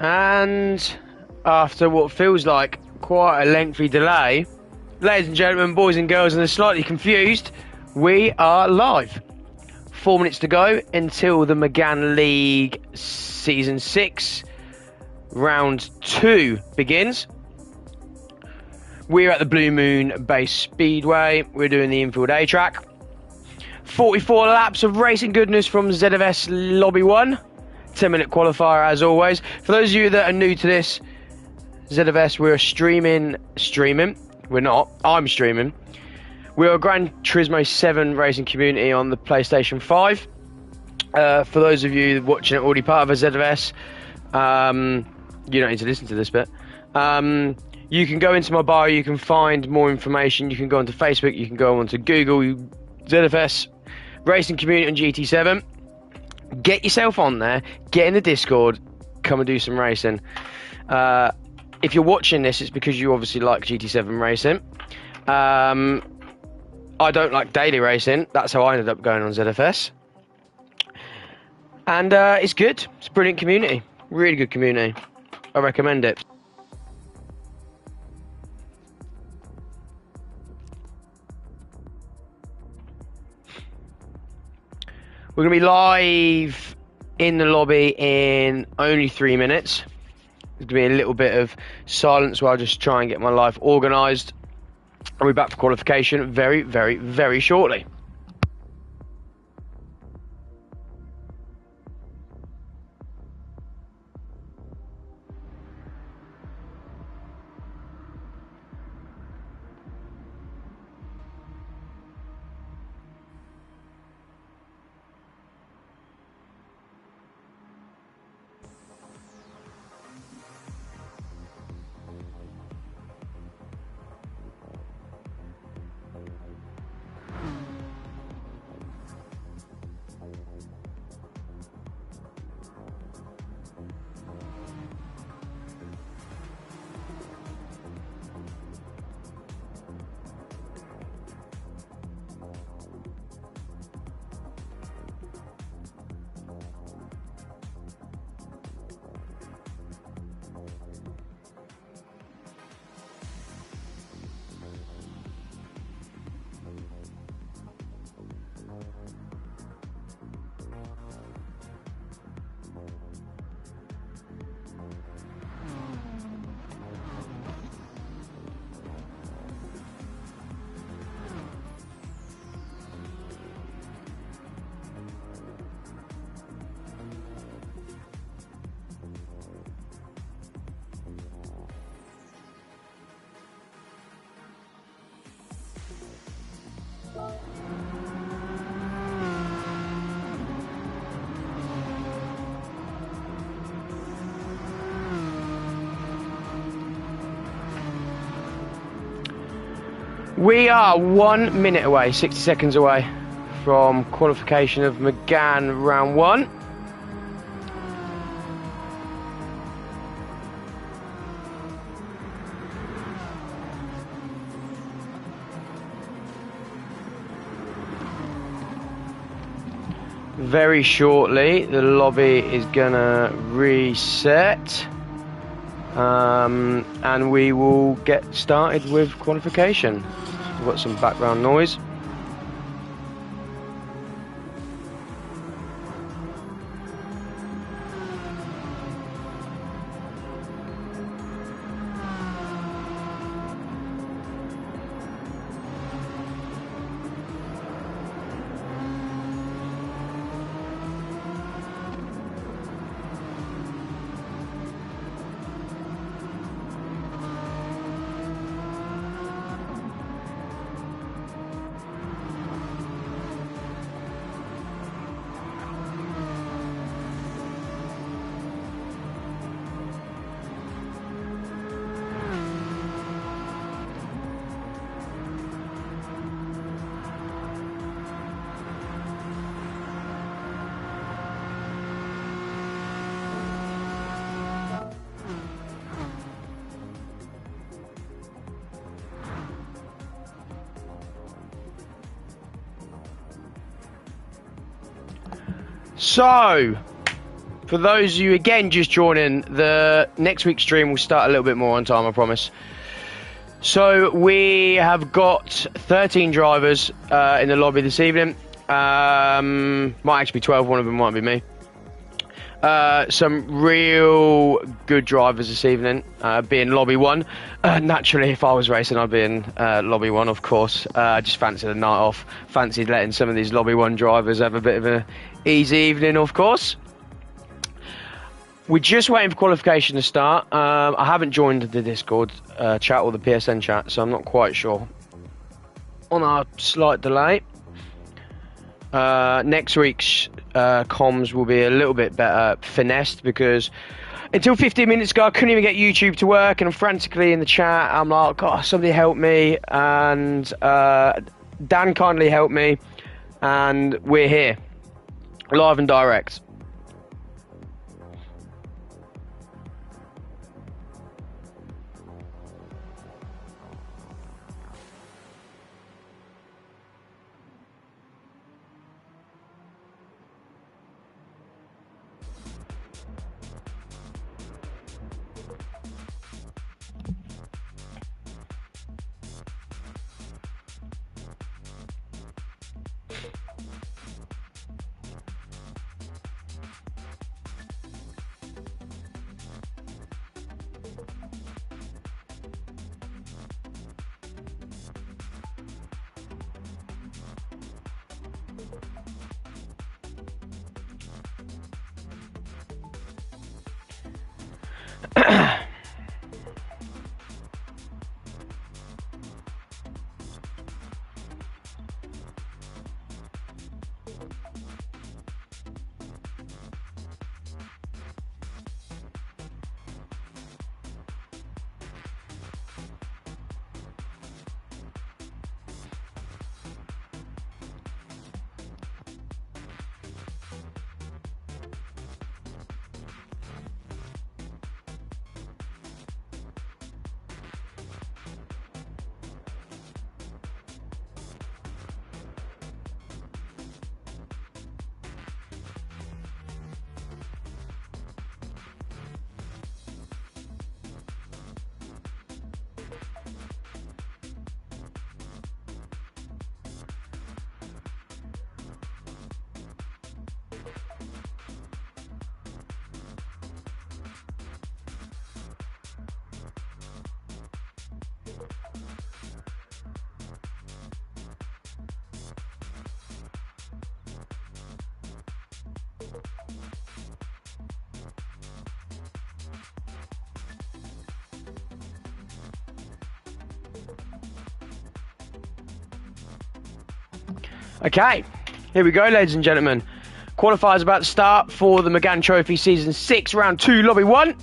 And after what feels like quite a lengthy delay, ladies and gentlemen, boys and girls, and they're slightly confused, we are live. 4 minutes to go until the Megane League Season 6 Round 2 begins. We're at the Blue Moon Base Speedway. We're doing the infield A track. 44 laps of racing goodness from ZFS Lobby 1. 10-minute qualifier as always. For those of you that are new to this, ZFS, we're streaming. We're not. I'm streaming. We're a Gran Turismo 7 racing community on the PlayStation 5. For those of you watching it already part of a ZFS, you don't need to listen to this bit. You can go into my bio, you can find more information, you can go onto Facebook, you can go onto Google, ZFS Racing Community on GT7. Get yourself on there, get in the Discord, come and do some racing. If you're watching this, it's because you obviously like GT7 racing. I don't like daily racing, that's how I ended up going on ZFS. And it's good, it's a brilliant community, really good community. I recommend it. We're going to be live in the lobby in only 3 minutes. There's going to be a little bit of silence while I just try and get my life organised. I'll be back for qualification very, very, very shortly. We are 1 minute away, 60 seconds away from qualification of Megane round 1. Very shortly, the lobby is gonna reset. And we will get started with qualification. We've got some background noise. So, For those of you again just joining, the next week's stream will start a little bit more on time, I promise. So we have got 13 drivers in the lobby this evening. Might actually be 12, one of them might be me. Some real good drivers this evening, being lobby 1. Naturally, if I was racing, I'd be in lobby 1, of course. Just fancied a night off. Fancied letting some of these lobby 1 drivers have a bit of an easy evening, of course. We're just waiting for qualification to start. I haven't joined the Discord chat or the PSN chat, so I'm not quite sure on our slight delay. Next week's comms will be a little bit better finessed, because until 15 minutes ago I couldn't even get YouTube to work, and I'm frantically in the chat. I'm like, God, somebody help me, and Dan kindly helped me, and we're here live and direct. Okay, here we go, ladies and gentlemen. Qualifiers about to start for the Megane Trophy Season 6, Round 2, Lobby 1.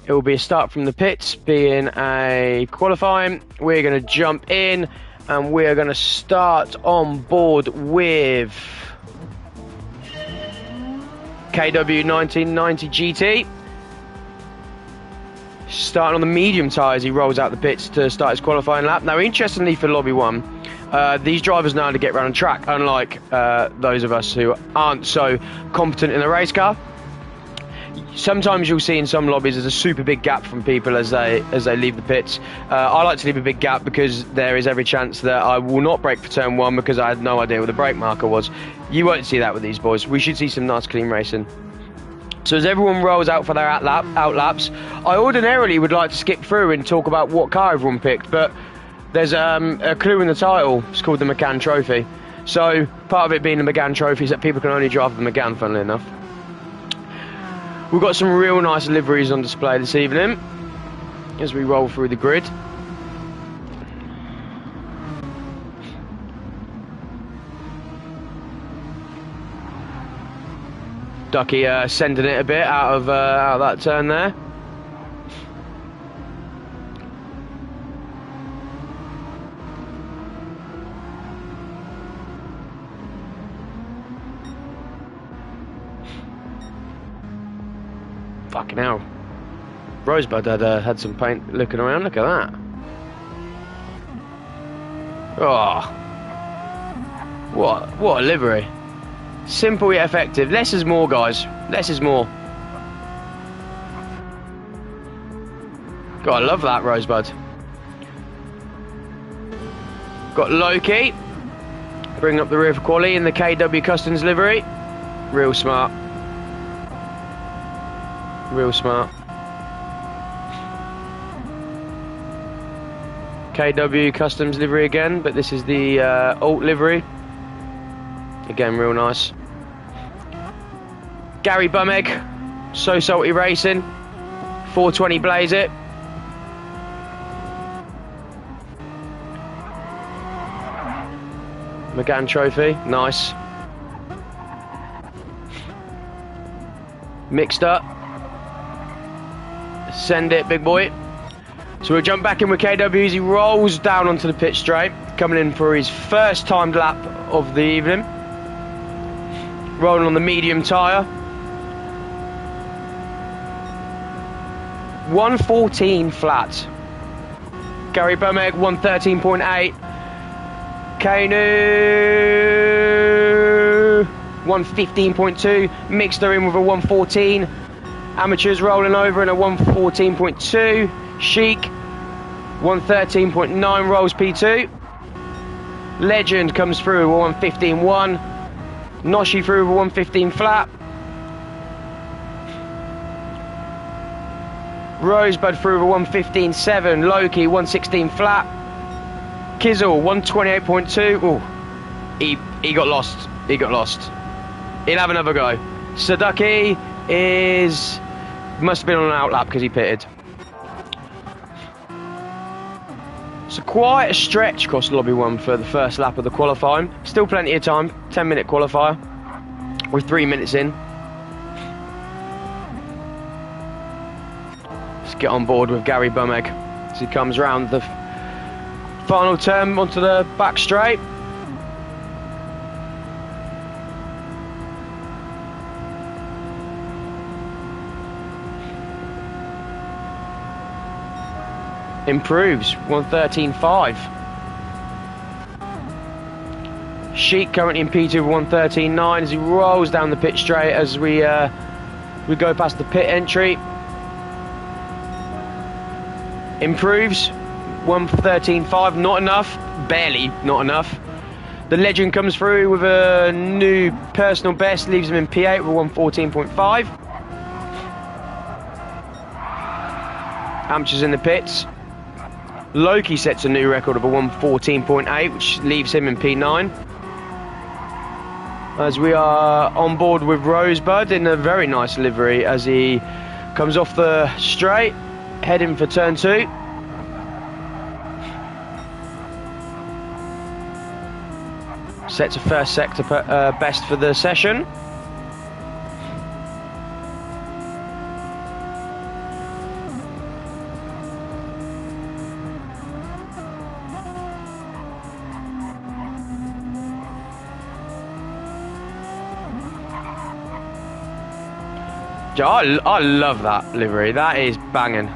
It will be a start from the pits, being a qualifying. We're going to jump in, and we're going to start on board with KW 1990 GT. Starting on the medium tyres, he rolls out the pits to start his qualifying lap. Now, interestingly for Lobby 1, these drivers know how to get around the track, unlike those of us who aren't so competent in a race car. Sometimes you'll see in some lobbies there's a super big gap from people as they leave the pits. I like to leave a big gap because there is every chance that I will not brake for turn 1 because I had no idea what the brake marker was. You won't see that with these boys. We should see some nice clean racing. So as everyone rolls out for their out laps, I ordinarily would like to skip through and talk about what car everyone picked, but there's a clue in the title. It's called the Megane Trophy. So part of it being the Megane Trophy is that people can only drive the Megane, funnily enough. We've got some real nice liveries on display this evening as we roll through the grid. Ducky sending it a bit out of that turn there. Fucking hell. Rosebud had some paint looking around. Look at that. Oh. What a livery. Simple yet effective. Less is more, guys. Less is more. God, I love that, Rosebud. Got Loki. Bringing up the rear for quality in the KW Customs livery. Real smart. Real smart. KW Customs livery again, but this is the alt livery. Again, real nice. Gary Bumegg, So Salty Racing, 420 Blaze It. Megane trophy, nice. Mixed up. Send it, big boy. So we'll jump back in with KW as he rolls down onto the pit straight, coming in for his first timed lap of the evening. Rolling on the medium tyre. 114 flat. Gary Bumegg 113.8. Kanu 115.2. Mixed her in with a 114. Amateurs rolling over in a 114.2. Chic 113.9 rolls P2. Legend comes through with 115.1. Noshi through with 115 flat. Rosebud through with 115.7. Loki 116 flat. Kizzle 128.2. Oh, he got lost. He got lost. He'll have another go. Sadaki must have been on an outlap because he pitted. So quite a stretch across Lobby 1 for the first lap of the qualifying. Still plenty of time, 10-minute qualifier. We're 3 minutes in. Let's get on board with Gary Bumegg as he comes round the final turn onto the back straight. Improves 113.5. Chic currently in P2 with 113.9 as he rolls down the pit straight as we go past the pit entry. Improves 113.5, not enough, barely not enough. The Legend comes through with a new personal best, leaves him in P8 with 114.5. Amateurs in the pits. Loki sets a new record of a 114.8, which leaves him in P9. As we are on board with Rosebud in a very nice livery as he comes off the straight, heading for turn 2. Sets a first sector best for the session. I love that livery. That is banging.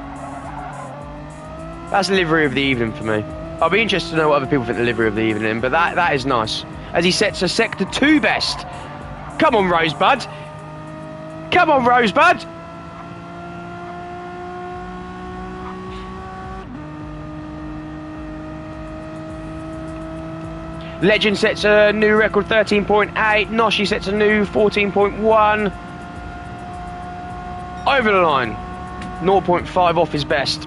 That's the livery of the evening for me. I'll be interested to know what other people think the livery of the evening, but that is nice. As he sets a sector 2 best. Come on, Rosebud. Come on, Rosebud. Legend sets a new record 13.8. Noshi sets a new 14.1. Over the line, 0.5 off his best.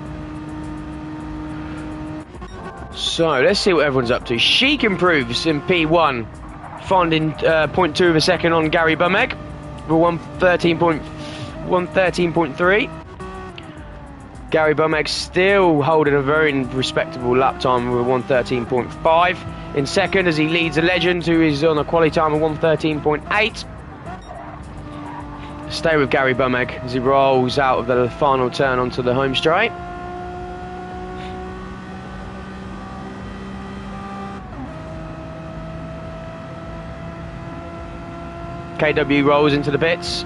So let's see what everyone's up to. Chic improves in P1, finding 0.2 of a second on Gary Bumegg for 113.3. Gary Bumegg still holding a very respectable lap time with 113.5 in second as he leads a Legend who is on a quality time of 113.8. Stay with Gary Bumegg as he rolls out of the final turn onto the home straight. KW rolls into the pits.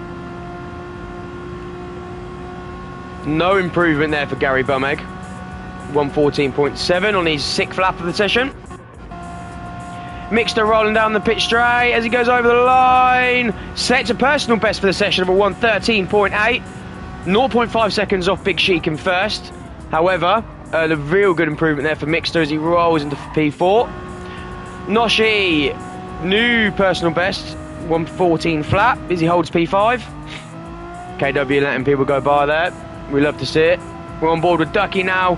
No improvement there for Gary Bumegg. 114.7 on his 6th lap of the session. Mixter rolling down the pit straight as he goes over the line. Sets a personal best for the session of a 1:13.8. 0.5 seconds off Big Sheik in first. However, a real good improvement there for Mixter as he rolls into P4. Noshi, new personal best, 1:14 flat as he holds P5. KW letting people go by there. We love to see it. We're on board with Ducky now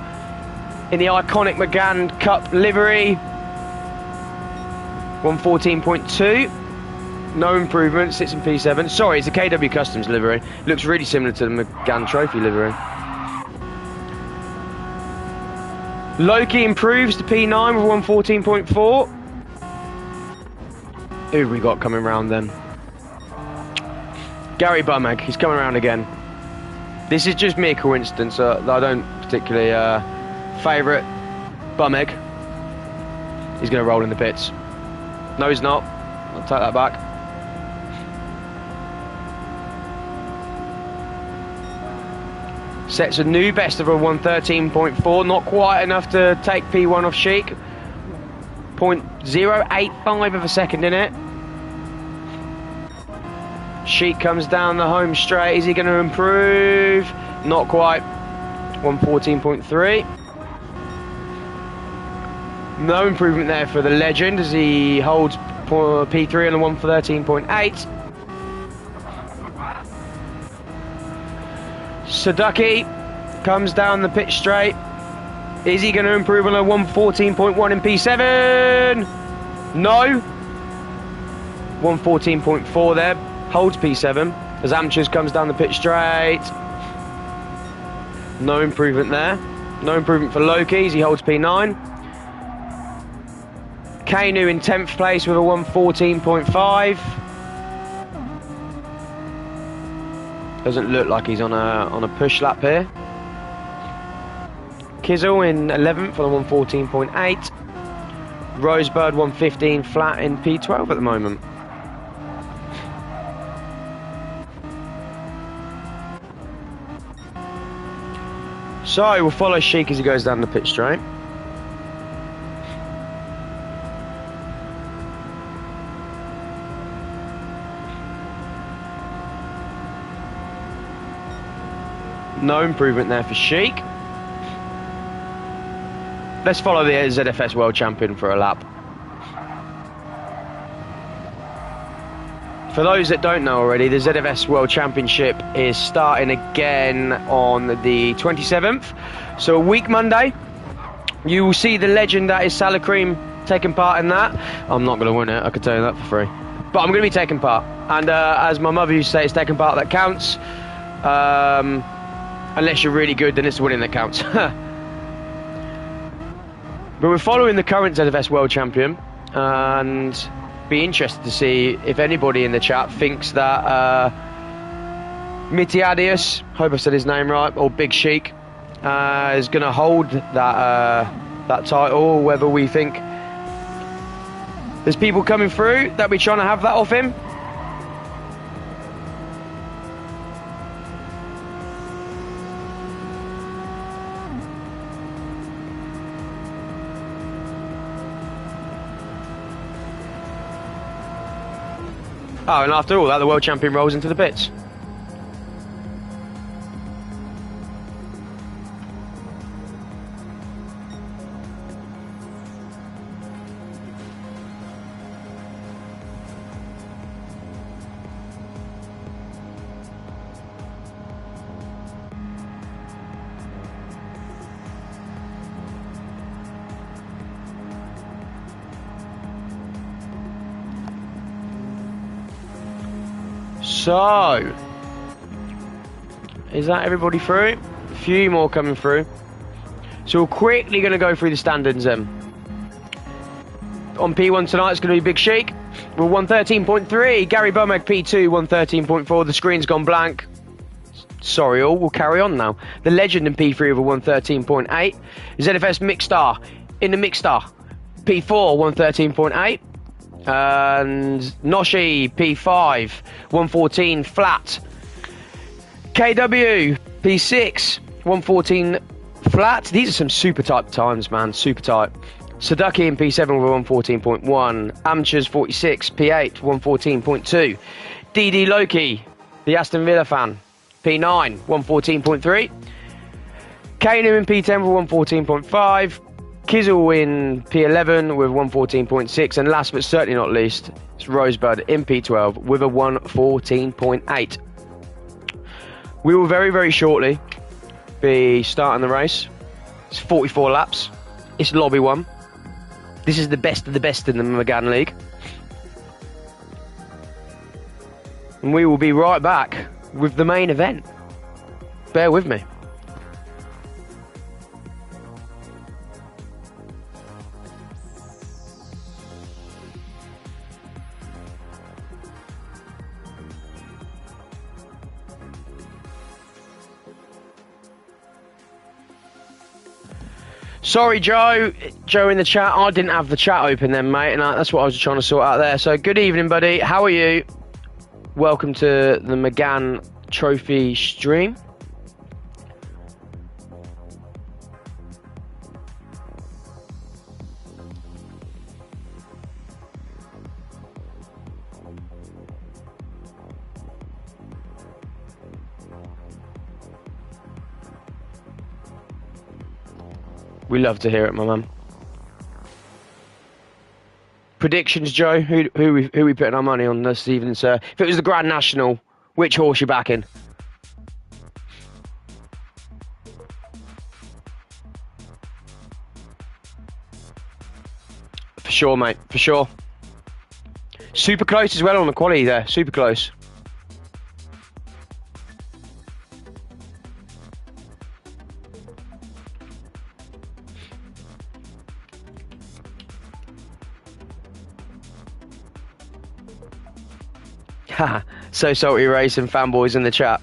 in the iconic Megane Cup livery. 1:14.2. No improvement, sits in P7. Sorry, it's a KW Customs livery. Looks really similar to the Megane Trophy livery. Loki improves to P9 with 1:14.4. Who have we got coming round then? Gary Bumeg, he's coming around again. This is just mere coincidence. I don't particularly favourite Bumeg. He's going to roll in the pits. No, he's not. I'll take that back. Sets a new best of a 1:13.4. Not quite enough to take P1 off Sheik. 0.085 of a second in it. Sheik comes down the home straight. Is he going to improve? Not quite. 1:14.3. No improvement there for the legend as he holds P3 on the 1:13.8. Sadaki comes down the pitch straight. Is he going to improve on a 1:14.1 in P7? No. 1:14.4 there. Holds P7 as Amchers comes down the pitch straight. No improvement there. No improvement for Loki as he holds P9. Kainu in 10th place with a 1:14.5. Doesn't look like he's on a push lap here. Kizzle in 11th on a 1:14.8. Rosebud 1:15 flat in P12 at the moment. So we'll follow Sheik as he goes down the pit straight. No improvement there for Sheik. Let's follow the ZFS World Champion for a lap. For those that don't know already, the ZFS World Championship is starting again on the 27th. So a week Monday, you will see the legend that is Salah Cream taking part in that. I'm not going to win it, I can tell you that for free. But I'm going to be taking part. And as my mother used to say, it's taking part that counts. Unless you're really good, then it's the winning that counts. But we're following the current ZFS World Champion, and be interested to see if anybody in the chat thinks that Mitiadius, hope I said his name right, or Big Sheik, is going to hold that title, or whether we think there's people coming through that we're trying to have that off him. Oh, and after all that, the world champion rolls into the pits. So, is that everybody through? A few more coming through. So we're quickly going to go through the standards then. On P1 tonight, it's going to be Big Sheik. We're 113.3. Gary Bumeg P2, 113.4. The screen's gone blank. Sorry all, we'll carry on now. The legend in P3 over 113.8. ZFS Mixstar in the Mixstar. P4, 113.8. And Noshi P5 114 flat. KW P6 114 flat. These are some super tight times, man, super tight. Sadaki in P7 with 114.1. Amateurs 46, P8, 114.2. DD Loki, the Aston Villa fan, P9, 114.3. Kanu in P10 with 114.5. Kizzle in P11 with 114.6. And last but certainly not least, it's Rosebud in P12 with a 114.8. We will very, very shortly be starting the race. It's 44 laps. It's Lobby 1. This is the best of the best in the Megane League. And we will be right back with the main event. Bear with me. Sorry, Joe. Joe in the chat. I didn't have the chat open then, mate, and that's what I was trying to sort out there. So, good evening, buddy. How are you? Welcome to the Megane Trophy stream. We love to hear it, my man. Predictions, Joe. Who we putting our money on this evening, sir? If it was the Grand National, which horse you backing? For sure, mate. For sure. Super close as well on the quality there. Super close. So salty racing fanboys in the chat.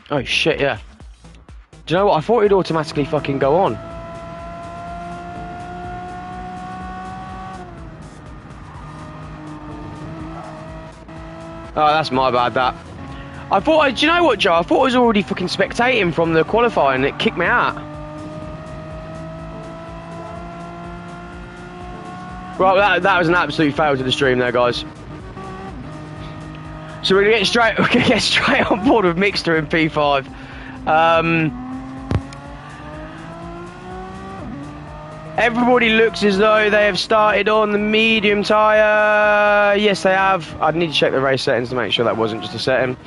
Oh shit, yeah. Do you know what? I thought it'd automatically fucking go on. Oh, that's my bad, that. I thought, do you know what, Joe? I thought I was already fucking spectating from the qualifying and it kicked me out. Right, that was an absolute fail to the stream there, guys. So we're gonna get straight on board with Mixter in P5. Everybody looks as though they have started on the medium tyre. Yes, they have. I'd need to check the race settings to make sure that wasn't just a setting.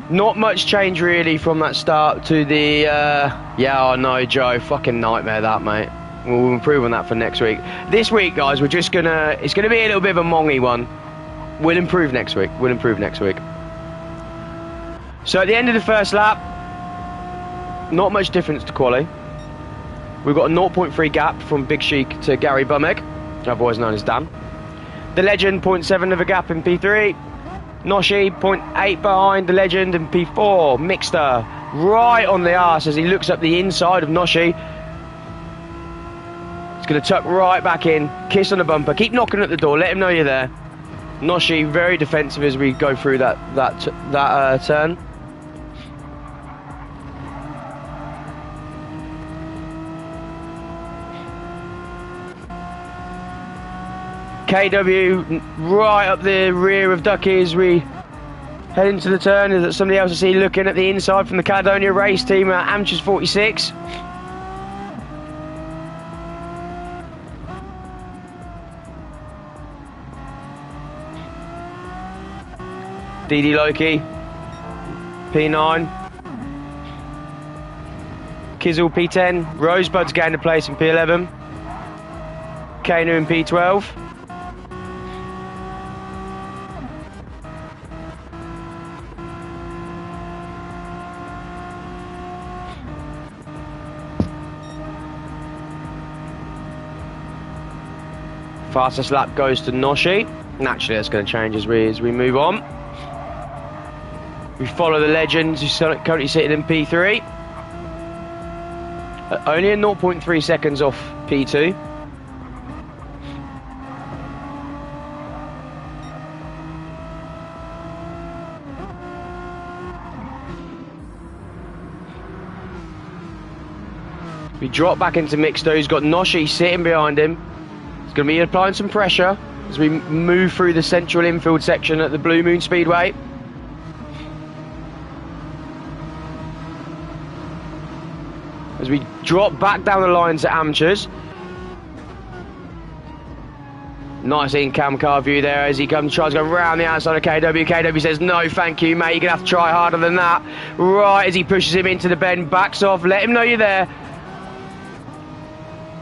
Not much change really from that start to the... yeah, I know, Joe. Fucking nightmare that, mate. We'll improve on that for next week. This week, guys, we're just gonna... It's gonna be a little bit of a mongy one. We'll improve next week. We'll improve next week. So at the end of the first lap, not much difference to quali. We've got a 0.3 gap from Big Sheik to Gary Bumegg, otherwise known as Dan. The Legend, 0.7 of a gap in P3. Noshi, 0.8 behind the Legend in P4. Mixter, right on the arse as he looks up the inside of Noshi. It's going to tuck right back in, kiss on the bumper, keep knocking at the door, let him know you're there. Noshi, very defensive as we go through that turn. KW right up the rear of Ducky as we head into the turn. Is that somebody else I see looking at the inside from the Caledonia race team, Amateurs 46. DD Loki, P9. Kizzle P10. Rosebud's gained a place in P11. Kanu in P12. Fastest lap goes to Noshi. Naturally, that's going to change as we move on. We follow the Legends, who's currently sitting in P3. Only a 0.3 seconds off P2. We drop back into mixed though. He's got Noshi sitting behind him. He's going to be applying some pressure as we move through the central infield section at the Blue Moon Speedway. As we drop back down the lines at amateurs. Nice in-cam car view there as he tries to go round the outside of KW. KW says, no, thank you, mate. You're going to have to try harder than that. Right, as he pushes him into the bend, backs off. Let him know you're there.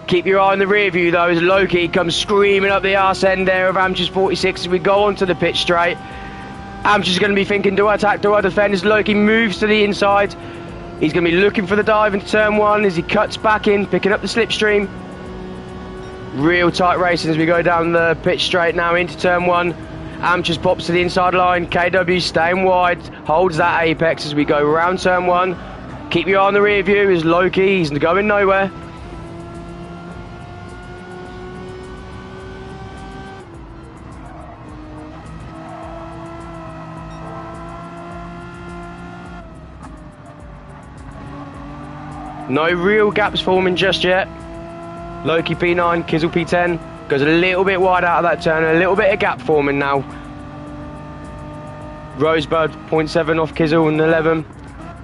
Keep your eye on the rear view, though, as Loki comes screaming up the arse end there of Amateurs 46 as we go onto the pitch straight. Amateurs going to be thinking, do I attack, do I defend? As Loki moves to the inside. He's going to be looking for the dive into turn one as he cuts back in, picking up the slipstream. Real tight racing as we go down the pitch straight now into turn one. Amateurs pops to the inside line. KW staying wide, holds that apex as we go around turn one. Keep your eye on the rear view as Loki, he's going nowhere. No real gaps forming just yet. Loki P9, Kizzle P10. Goes a little bit wide out of that turn. A little bit of gap forming now. Rosebud 0.7 off Kizzle and 11.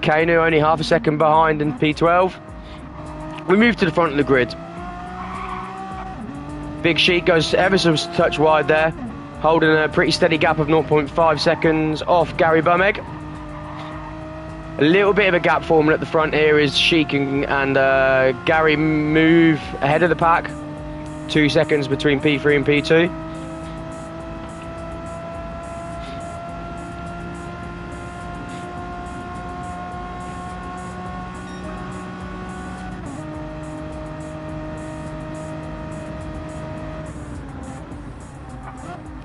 Kanu only half a second behind in P12. We move to the front of the grid. Big Sheet goes ever so touch wide there. Holding a pretty steady gap of 0.5 seconds off Gary Bumegg. A little bit of a gap forming at the front here is Sheik and Gary move ahead of the pack. 2 seconds between P3 and P2.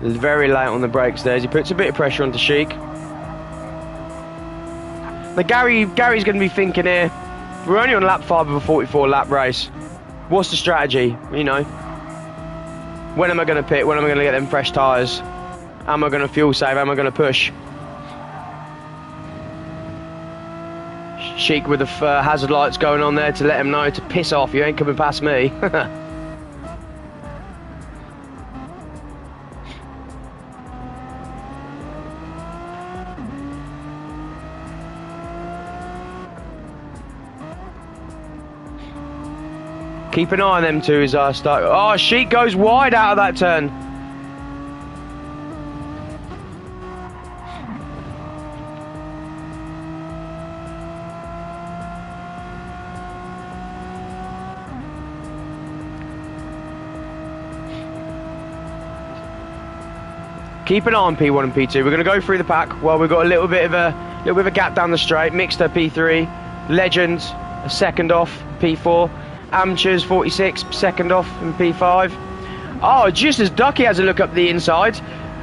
Very late on the brakes there as he puts a bit of pressure onto Sheik. Now Gary's going to be thinking here, we're only on lap 5 of a 44 lap race. What's the strategy, you know? When am I going to pit? When am I going to get them fresh tyres? Am I going to fuel save? Am I going to push? Sheik with the hazard lights going on there to let him know to piss off, you ain't coming past me. Keep an eye on them two as I start. Oh, Sheik goes wide out of that turn. Keep an eye on P1 and P2. We're going to go through the pack while we've got a little bit of a gap down the straight. Mixed P3, Legends a second off P4. Amateurs 46, second off in P5. Oh, just as Ducky has a look up the inside.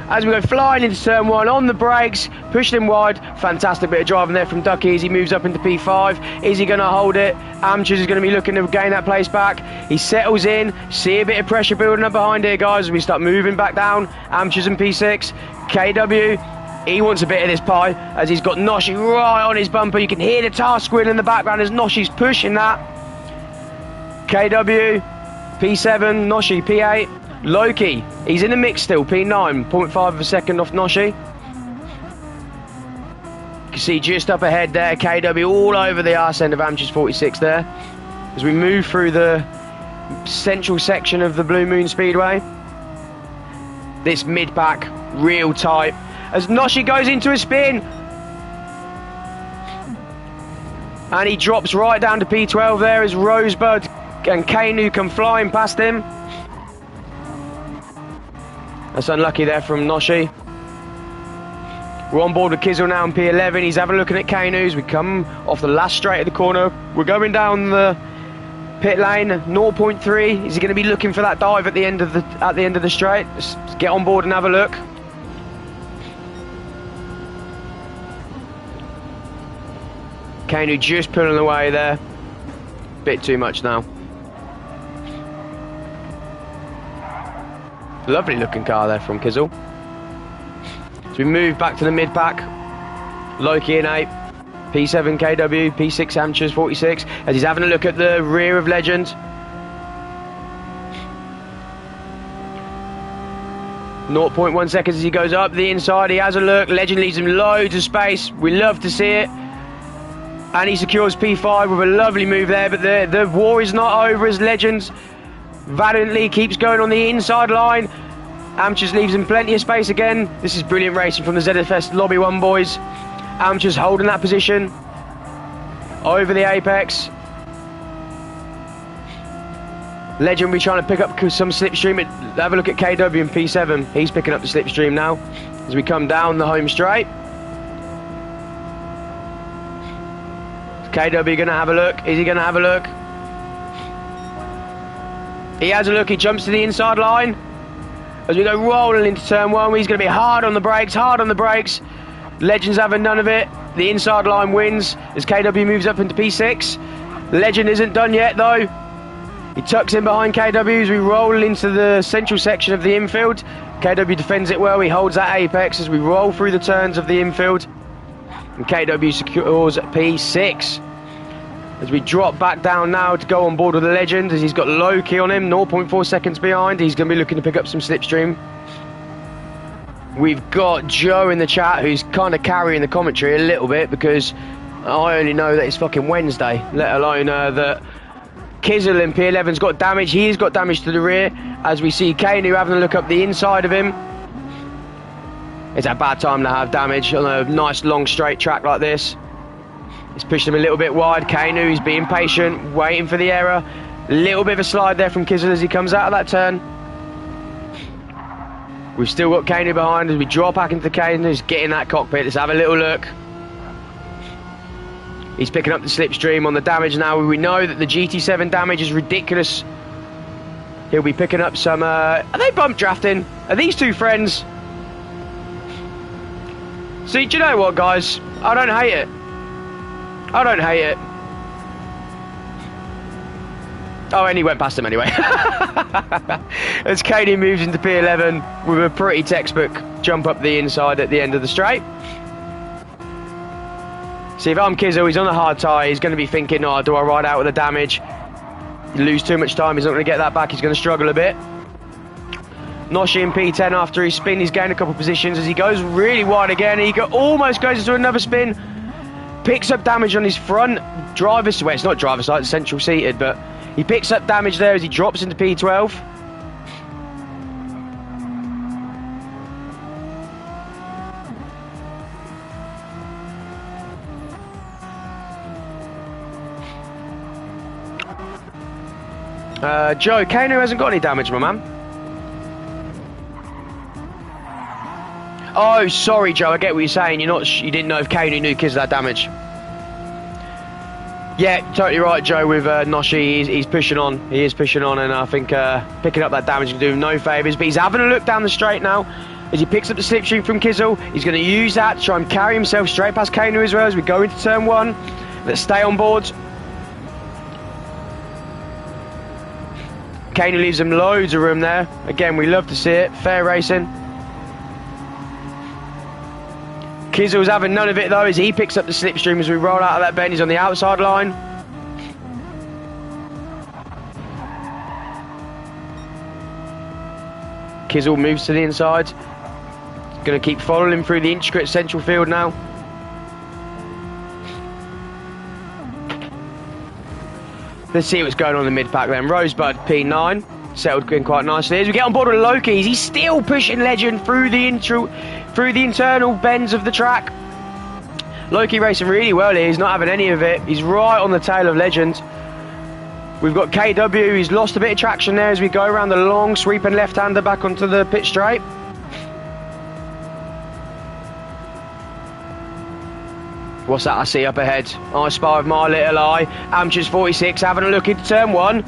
As we go flying into turn one, on the brakes, pushed him wide. Fantastic bit of driving there from Ducky as he moves up into P5. Is he going to hold it? Amateurs is going to be looking to gain that place back. He settles in. See a bit of pressure building up behind here, guys, as we start moving back down. Amateurs in P6. KW, he wants a bit of this pie as he's got Noshi right on his bumper. You can hear the tyre squealing in the background as Noshi's pushing that. KW, P7, Noshi, P8. Loki, he's in the mix still, P9, 0.5 of a second off Noshi. You can see just up ahead there, KW all over the arse end of Amateurs 46 there. As we move through the central section of the Blue Moon Speedway. This mid-pack, real tight. As Noshi goes into a spin. And he drops right down to P12 there as Rosebud and Kanu come flying past him. That's unlucky there from Noshi. We're on board with Kizzle now in P11. He's having a look at Kanu as we come off the last straight of the corner. We're going down the pit lane, 0.3. Is he going to be looking for that dive at the end of the straight? Let's get on board and have a look. Kanu just pulling away there. Bit too much now. Lovely looking car there from Kizzle. So we move back to the mid-pack. Loki in 8. P7 KW, P6 Amateurs 46. As he's having a look at the rear of Legend. 0.1 seconds as he goes up the inside. He has a look. Legend leaves him loads of space. We love to see it. And he secures P5 with a lovely move there. But the war is not over as Legend valiantly keeps going on the inside line. Amateurs leaves him plenty of space again. This is brilliant racing from the ZFS Lobby 1 boys. Amateurs holding that position over the apex. Legend will be trying to pick up some slipstream. Have a look at KW and P7. He's picking up the slipstream now as we come down the home straight. KW going to have a look. Is he going to have a look? He has a look. He jumps to the inside line as we go rolling into turn 1. He's going to be hard on the brakes, hard on the brakes. Legend's having none of it. The inside line wins as KW moves up into P6. Legend isn't done yet though. He tucks in behind KW as we roll into the central section of the infield. KW defends it well. He holds that apex as we roll through the turns of the infield. And KW secures P6. As we drop back down now to go on board with the Legend, as he's got Loki on him, 0.4 seconds behind. He's going to be looking to pick up some slipstream. We've got Joe in the chat who's kind of carrying the commentary a little bit because I only know that it's fucking Wednesday, let alone that Kizzle in P11's got damage. He's got damage to the rear as we see Kanu having a look up the inside of him. It's a bad time to have damage on a nice long straight track like this. He's pushed him a little bit wide. Kanu, he's being patient, waiting for the error. Little bit of a slide there from Kizzle as he comes out of that turn. We've still got Kanu behind as we drop back into Kanu. He's getting that cockpit. Let's have a little look. He's picking up the slipstream on the damage now. We know that the GT7 damage is ridiculous. He'll be picking up some... are they bump drafting? Are these two friends? See, do you know what, guys? I don't hate it. I don't hate it. Oh, and he went past him anyway. As Katie moves into P11 with a pretty textbook jump up the inside at the end of the straight. See, if I'm Kizzle, he's on a hard tyre. He's going to be thinking, oh, do I ride out with the damage? You lose too much time. He's not going to get that back. He's going to struggle a bit. Noshi in P10 after his spin. He's gained a couple of positions as he goes really wide again. He almost goes into another spin. Picks up damage on his front driver's... Well, it's not driver's side, it's central seated, but he picks up damage there as he drops into P12. Joe, Kano hasn't got any damage, my man. Oh, sorry, Joe. I get what you're saying. You didn't know if Kano knew Kizzle had damage. Yeah, totally right, Joe. With Noshi, he's pushing on. He is pushing on, and I think picking up that damage can do him no favours. But he's having a look down the straight now as he picks up the slipstream from Kizzle. He's going to use that to try and carry himself straight past Kano as well as we go into turn 1. Let's stay on board. Kano leaves him loads of room there. Again, we love to see it. Fair racing. Kizzle's having none of it though as he picks up the slipstream as we roll out of that bend. He's on the outside line. Kizzle moves to the inside. Going to keep following him through the intricate central field now. Let's see what's going on in the mid-pack then. Rosebud, P9. Settled in quite nicely. As we get on board with Loki, he's still pushing Legend through the internal bends of the track. Loki racing really well here. He's not having any of it. He's right on the tail of Legend. We've got KW. He's lost a bit of traction there as we go around the long sweeping left-hander back onto the pit straight. What's that I see up ahead? I spy with my little eye. Amateurs 46 having a look into turn 1.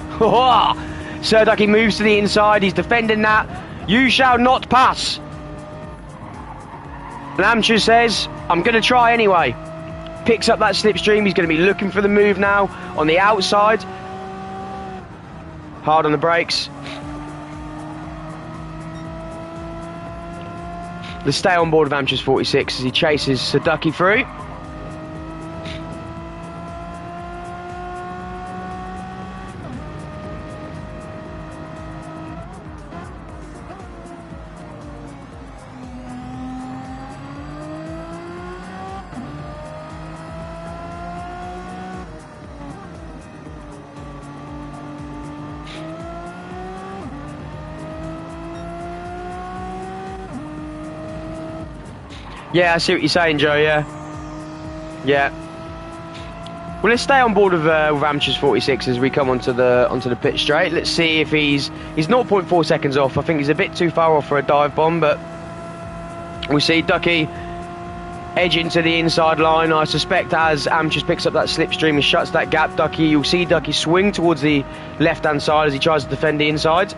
Serdaki moves to the inside. He's defending that. You shall not pass. And Amateur says, I'm going to try anyway. Picks up that slipstream. He's going to be looking for the move now on the outside. Hard on the brakes. Let's stay on board of Amchus 46 as he chases Sadaki through. Yeah, I see what you're saying, Joe, yeah. Yeah. Well, let's stay on board with Amchus 46 as we come onto the pit straight. Let's see if he's 0.4 seconds off. I think he's a bit too far off for a dive bomb, but we'll see. Ducky edging to the inside line. I suspect as Amchus picks up that slipstream and shuts that gap, you'll see Ducky swing towards the left-hand side as he tries to defend the inside.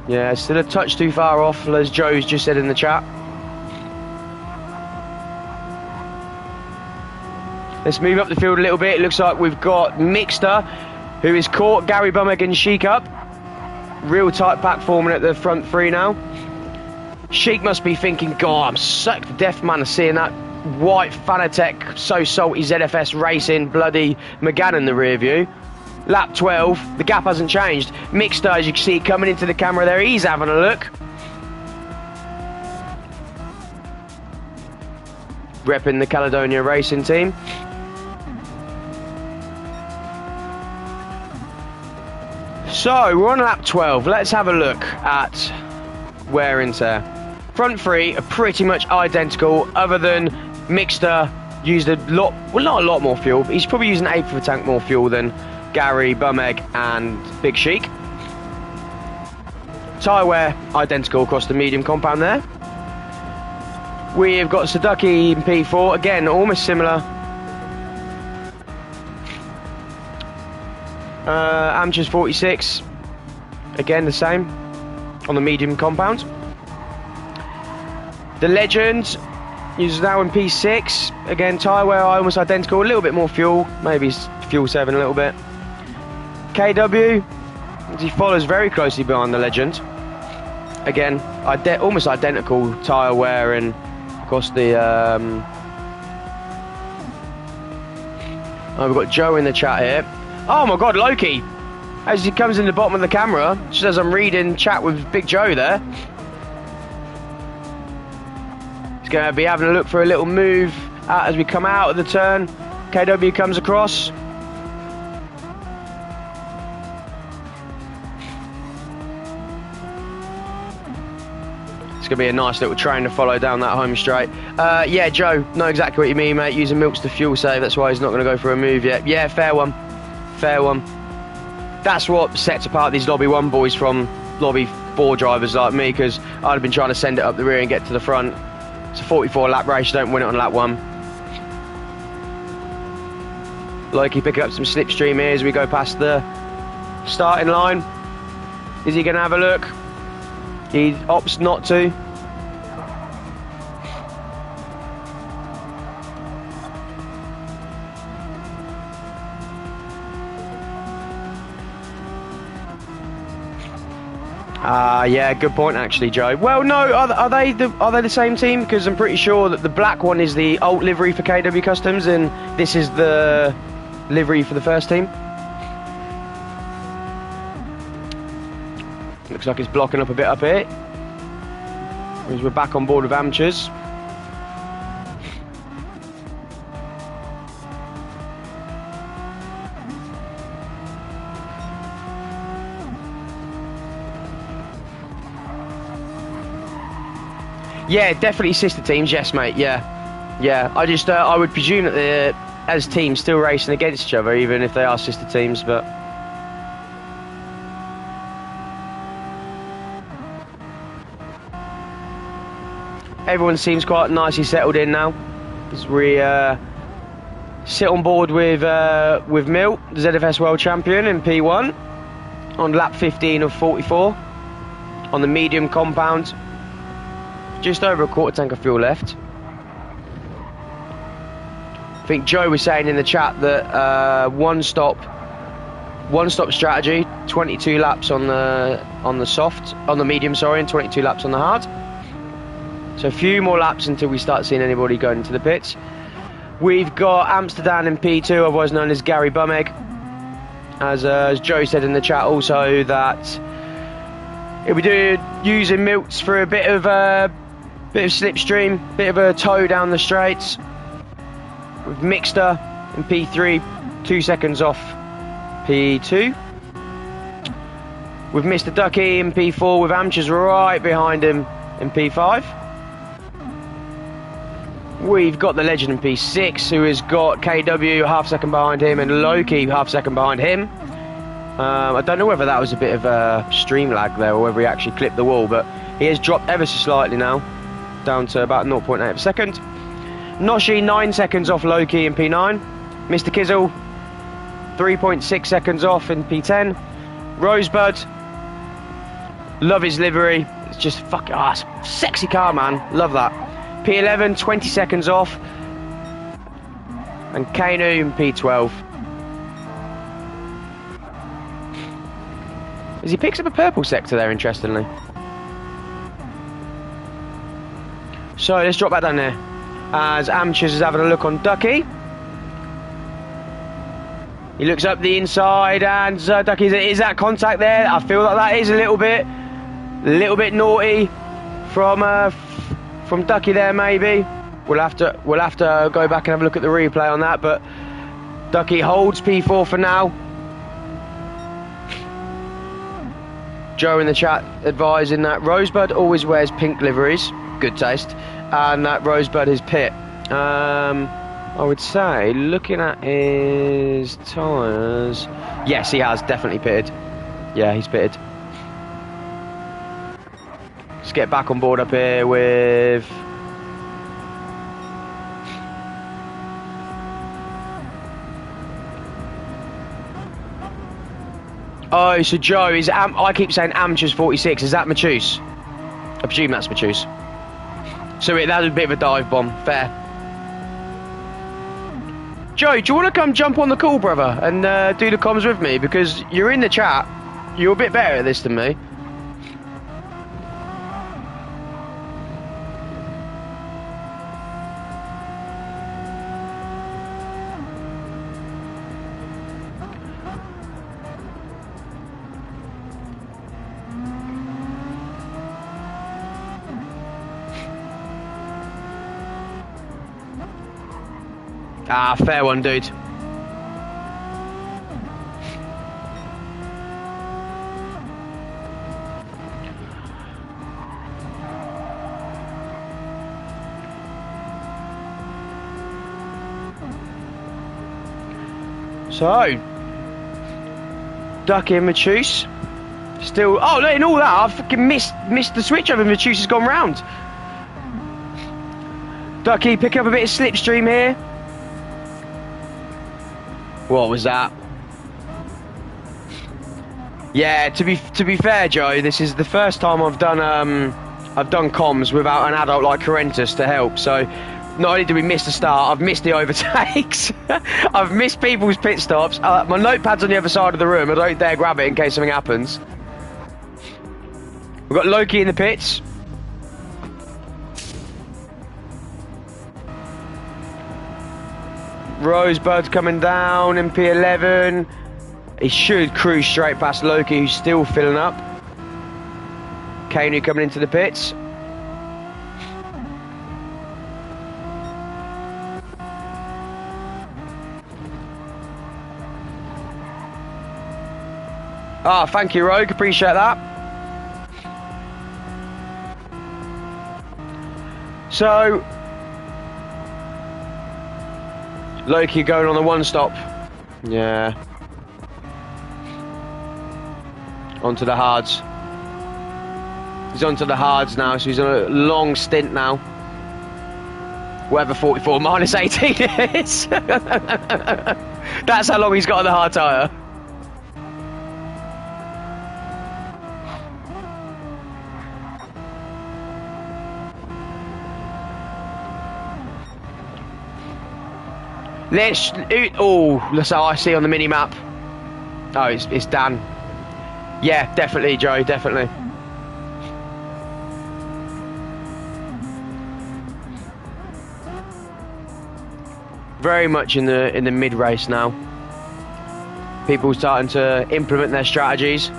Yeah, still a touch too far off, as Joe's just said in the chat. Let's move up the field a little bit. It looks like we've got Mixter, who is caught Gary Bumeg and Sheik up. Real tight pack forming at the front three now. Sheik must be thinking, God, I'm sick to death, man, of seeing that white Fanatec, so salty ZFS racing bloody Megane in the rear view. Lap 12, the gap hasn't changed. Mixter, as you can see, coming into the camera there, he's having a look. Repping the Caledonia racing team. So, we're on lap 12. Let's have a look at wear and tear. Front three are pretty much identical, other than Mixter used a lot, well, not a lot more fuel, but he's probably using an eighth of a tank more fuel than Gary, Bumeg and Big Sheik. Tyre wear identical across the medium compound there. We've got Sadaki in P4, again almost similar. Amchus 46, again the same on the medium compound. The Legend is now in P6, again tyre wear almost identical, a little bit more fuel, maybe fuel saving a little bit. KW, he follows very closely behind the Legend. Again, almost identical tyre wear and of course the oh, we've got Joe in the chat here. Oh my God, Loki! As he comes in the bottom of the camera, just as I'm reading chat with Big Joe there. He's going to be having a look for a little move as we come out of the turn. KW comes across. It's going to be a nice little train to follow down that home straight. Yeah, Joe, know exactly what you mean, mate. Using milks to fuel save, that's why he's not going to go for a move yet. Yeah, fair one. Fair one. That's what sets apart these Lobby 1 boys from Lobby 4 drivers like me, because I'd have been trying to send it up the rear and get to the front. It's a 44 lap race, you don't win it on lap 1. Loki picking up some slipstream here as we go past the starting line. Is he going to have a look? He opts not to. Yeah, good point actually, Joe. Well, no, are they the same team? Because I'm pretty sure that the black one is the alt livery for KW Customs, and this is the livery for the first team. Looks like it's blocking up a bit up here. As we're back on board with Amchus. Yeah, definitely sister teams. Yes, mate. Yeah. I would presume that they're, as teams, still racing against each other, even if they are sister teams. But everyone seems quite nicely settled in now as we sit on board with Mill, the ZFS World Champion in P1, on lap 15 of 44 on the medium compound. Just over a quarter tank of fuel left. I think Joe was saying in the chat that one stop One stop strategy, 22 laps on the medium, sorry, and 22 laps on the hard. So a few more laps until we start seeing anybody going into the pits. We've got Amsterdam in P2, otherwise known as Gary Bumegg. As Joe said in the chat also, that he'll be using Milts for a bit of slipstream, bit of a tow down the straights. With Mixter in P3, 2 seconds off P2. With Mr. Ducky in P4, with Amchers right behind him in P5. We've got the Legend in P6, who has got KW half second behind him and Loki half second behind him. I don't know whether that was a bit of a stream lag there or whether he actually clipped the wall, but he has dropped ever so slightly now, down to about 0.8 of a second. Noshi 9 seconds off Loki in P9. Mr. Kizzle 3.6 seconds off in P10. Rosebud, love his livery. It's just fucking sexy car, man. Love that. P11, 20 seconds off. And Kanu in P12. As he picks up a purple sector there, interestingly. So let's drop back down there. As Amchers is having a look on Ducky. He looks up the inside and Ducky, is that contact there? I feel like that is a little bit naughty from Ducky there, maybe. We'll have to go back and have a look at the replay on that, but Ducky holds P4 for now. Joe in the chat advising that Rosebud always wears pink liveries, good taste, and that Rosebud is pit. I would say, looking at his tyres, yes, he has definitely pitted. Yeah, he's pitted. Let's get back on board up here with oh, so Joe is I keep saying Amateurs 46. Is that Matus? I presume that's Matus. So that was a bit of a dive bomb. Fair. Joe, do you want to come jump on the call, brother, and do the comms with me? Because you're in the chat. You're a bit better at this than me. Ah, fair one, dude. So, Ducky and Matus still. Oh, look, in all that, I fucking missed the switch over. Matus has gone round. Ducky pick up a bit of slipstream here. What was that? Yeah, to be fair, Joe, this is the first time I've done comms without an adult like Corentus to help. So not only did we miss the start, I've missed the overtakes. I've missed people's pit stops. My notepad's on the other side of the room. I don't dare grab it in case something happens. We've got Loki in the pits. Rosebud coming down in P11. He should cruise straight past Loki, who's still filling up. Kanu coming into the pits. Ah, thank you, Rogue. Appreciate that. So, Loki going on the one stop. Yeah. Onto the hards. He's onto the hards now, so he's on a long stint now. Whatever 44 minus 18 is. That's how long he's got on the hard tyre. Let's how I see on the mini map. Oh, it's Dan. Yeah, definitely, Joe, definitely. Very much in the mid race now. People starting to implement their strategies.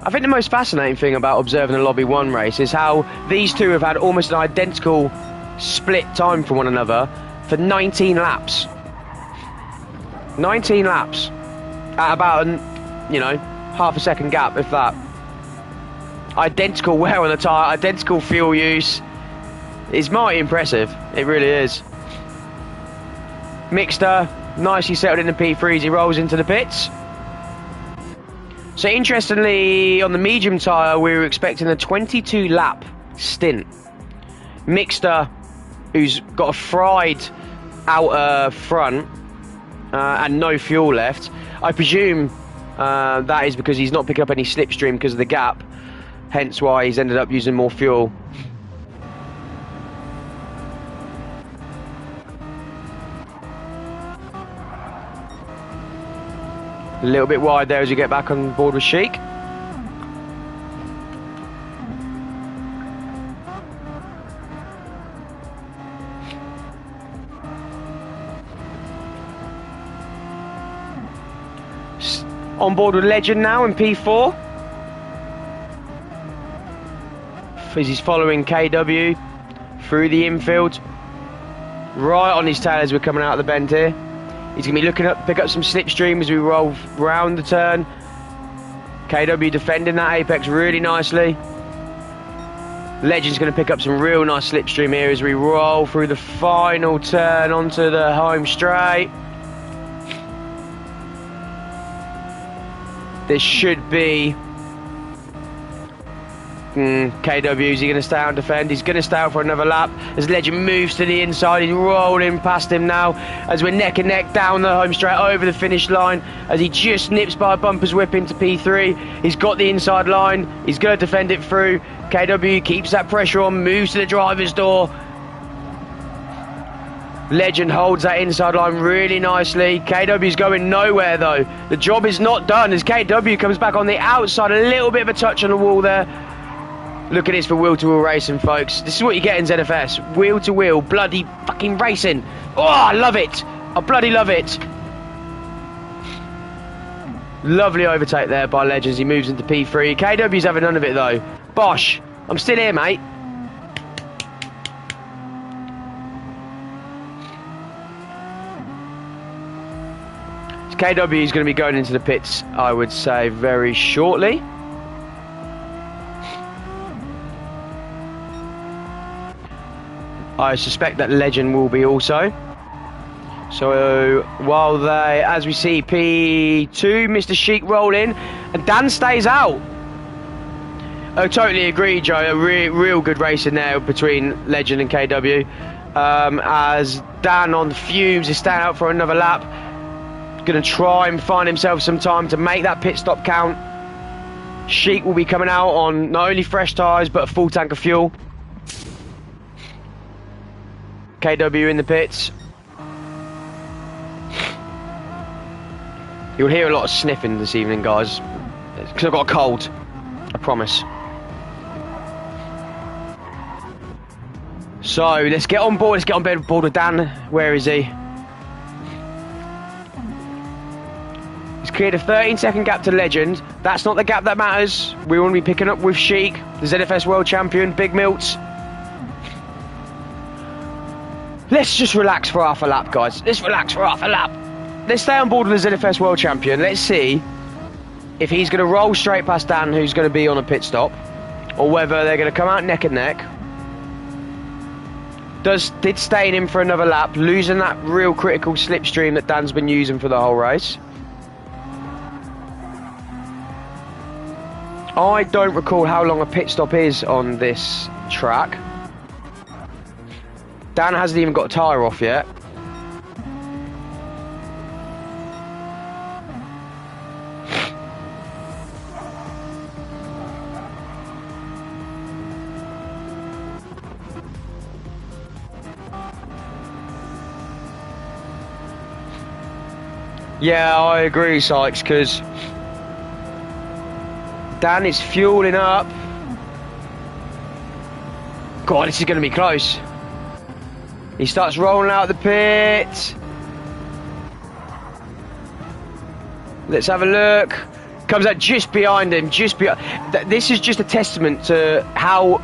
I think the most fascinating thing about observing a Lobby 1 race is how these two have had almost an identical split time from one another for 19 laps. 19 laps at about, you know, half a second gap, if that. Identical wear on the tyre, identical fuel use. It's mighty impressive. It really is. Mixter, nicely settled in the P3 as he rolls into the pits. So interestingly, on the medium tyre, we were expecting a 22 lap stint. Mixter, who's got a fried outer front and no fuel left. I presume that is because he's not picking up any slipstream because of the gap, hence why he's ended up using more fuel. A little bit wide there as you get back on board with Sheik. On board with Legend now in P4. As he's following KW through the infield. Right on his tail as we're coming out of the bend here. He's going to be looking up, pick up some slipstream as we roll round the turn. KW defending that apex really nicely. Legend's going to pick up some real nice slipstream here as we roll through the final turn onto the home straight. This should be KW. Is he going to stay out and defend? He's going to stay out for another lap as Legend moves to the inside. He's rolling past him now as we're neck and neck down the home straight over the finish line as he just nips by a bumper's whip into P3. He's got the inside line. He's going to defend it through. KW keeps that pressure on, moves to the driver's door. Legend holds that inside line really nicely. KW's going nowhere though. The job is not done as KW comes back on the outside. A little bit of a touch on the wall there. Look at this for wheel-to-wheel racing, folks. This is what you get in ZFS. Wheel-to-wheel, bloody fucking racing. Oh, I love it. I bloody love it. Lovely overtake there by Legends. He moves into P3. KW's having none of it, though. Bosh, I'm still here, mate. KW is going to be going into the pits, I would say, very shortly. I suspect that Legend will be also. So while they, as we see P2, Mr. Sheik roll in, and Dan stays out. I totally agree, Joe. A real good race in there between Legend and KW. As Dan on fumes is staying out for another lap. Going to try and find himself some time to make that pit stop count. Sheik will be coming out on not only fresh tyres but a full tank of fuel. KW in the pits. You'll hear a lot of sniffing this evening, guys, because I've got a cold, I promise. So let's get on board. Let's get on board with Dan. Where is he? He's cleared a 13-second gap to Legend. That's not the gap that matters. We want to be picking up with Sheik, the ZFS World Champion, Big Milts. Let's just relax for half a lap, guys. Let's relax for half a lap. Let's stay on board with the ZFS World Champion. Let's see if he's going to roll straight past Dan, who's going to be on a pit stop, or whether they're going to come out neck and neck. Did stay in for another lap, losing that real critical slipstream that Dan's been using for the whole race. I don't recall how long a pit stop is on this track. Dan hasn't even got a tyre off yet. Yeah, I agree, Sykes, because Dan is fueling up. God, this is going to be close. He starts rolling out the pit. Let's have a look. Comes out just behind him, just behind. This is just a testament to how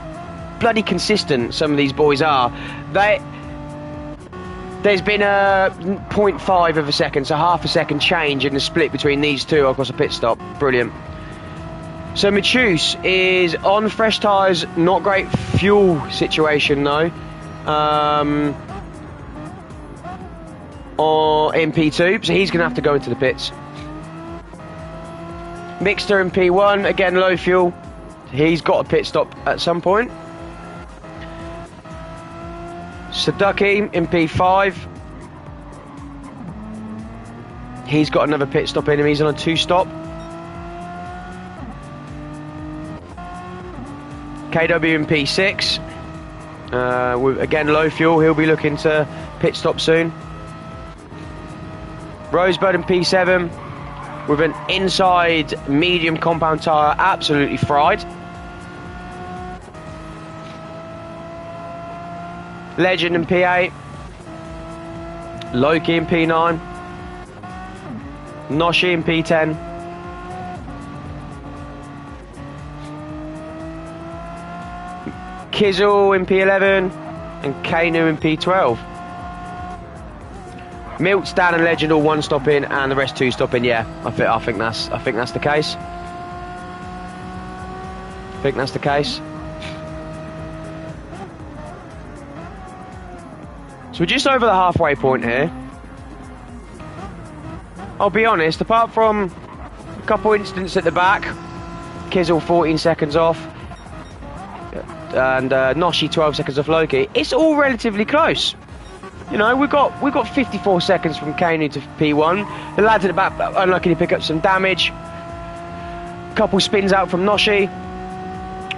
bloody consistent some of these boys are. There's been a 0.5 of a second, so half a second change in the split between these two across a pit stop. Brilliant. So Matus is on fresh tyres, not great fuel situation though. Or in P2, so he's going to have to go into the pits. Mixter in P1, again low fuel. He's got a pit stop at some point. Saduki in P5. He's got another pit stop in him. He's on a 2-stop. KW in P6. With, again, low fuel. He'll be looking to pit stop soon. Rosebud in P7. With an inside medium compound tyre. Absolutely fried. Legend in P8, Loki in P9, Noshi in P10, Kizzle in P11, and Kanu in P12. Milt, Stan and Legend all 1-stop in, and the rest 2-stop in. Yeah, I think that's the case. I think that's the case. So we're just over the halfway point here. I'll be honest, apart from a couple incidents at the back, Kizzle 14 seconds off, and Noshi 12 seconds off Loki, it's all relatively close. You know, we've got 54 seconds from Kanu to P1. The lads at the back unlucky to pick up some damage. Couple spins out from Noshi.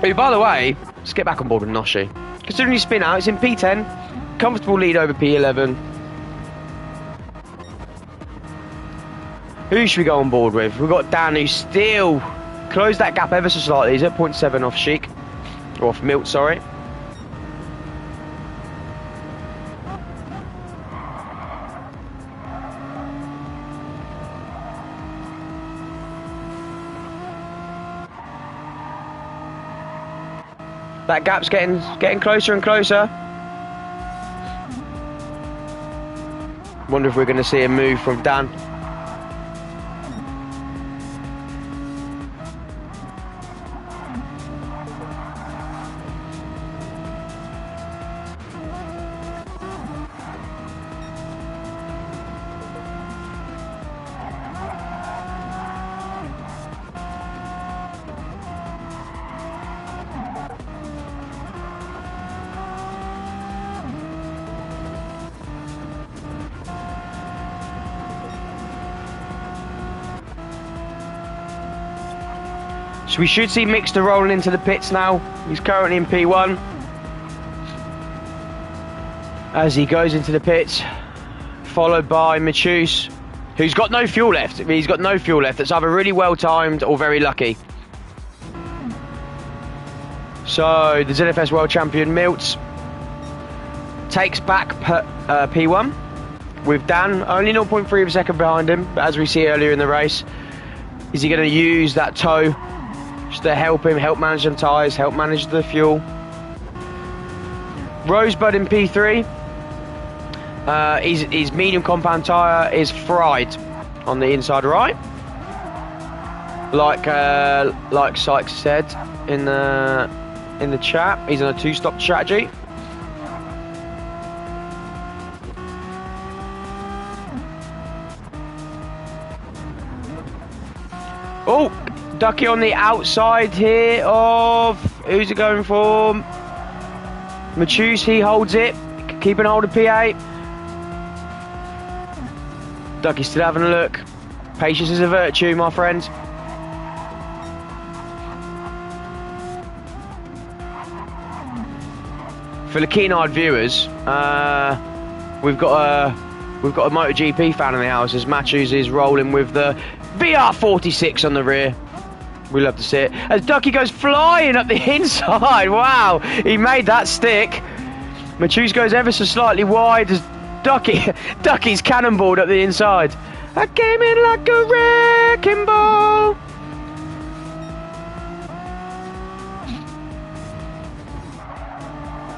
Who, by the way, let's get back on board with Noshi. Considering you spin out, it's in P10. Comfortable lead over P11. Who should we go on board with? We've got Dan, who still closed that gap ever so slightly. He's at 0.7 off Sheik. Or off Milt, sorry. That gap's getting closer and closer. Wonder if we're going to see a move from Dan. So we should see Mixter rolling into the pits now. He's currently in P1. As he goes into the pits, followed by Matus, who's got no fuel left. He's got no fuel left. That's either really well timed or very lucky. So the ZFS World Champion Miltz takes back P1 with Dan only 0.3 of a second behind him. But as we see earlier in the race, is he going to use that tow just to help him, help manage them tyres, help manage the fuel? Rosebud in P3. His medium compound tyre is fried on the inside right. Like Sykes said in the chat, he's on a 2-stop strategy. Oh, Ducky on the outside here of, who's it going for? Matus, he holds it, keeping hold of P8. Ducky's still having a look. Patience is a virtue, my friend. For the keen-eyed viewers, we've got we've got a MotoGP fan in the house as Matthews is rolling with the VR46 on the rear. We love to see it. As Ducky goes flying up the inside. Wow, he made that stick. Matthews goes ever so slightly wide as Ducky's cannonballed up the inside. I came in like a wrecking ball.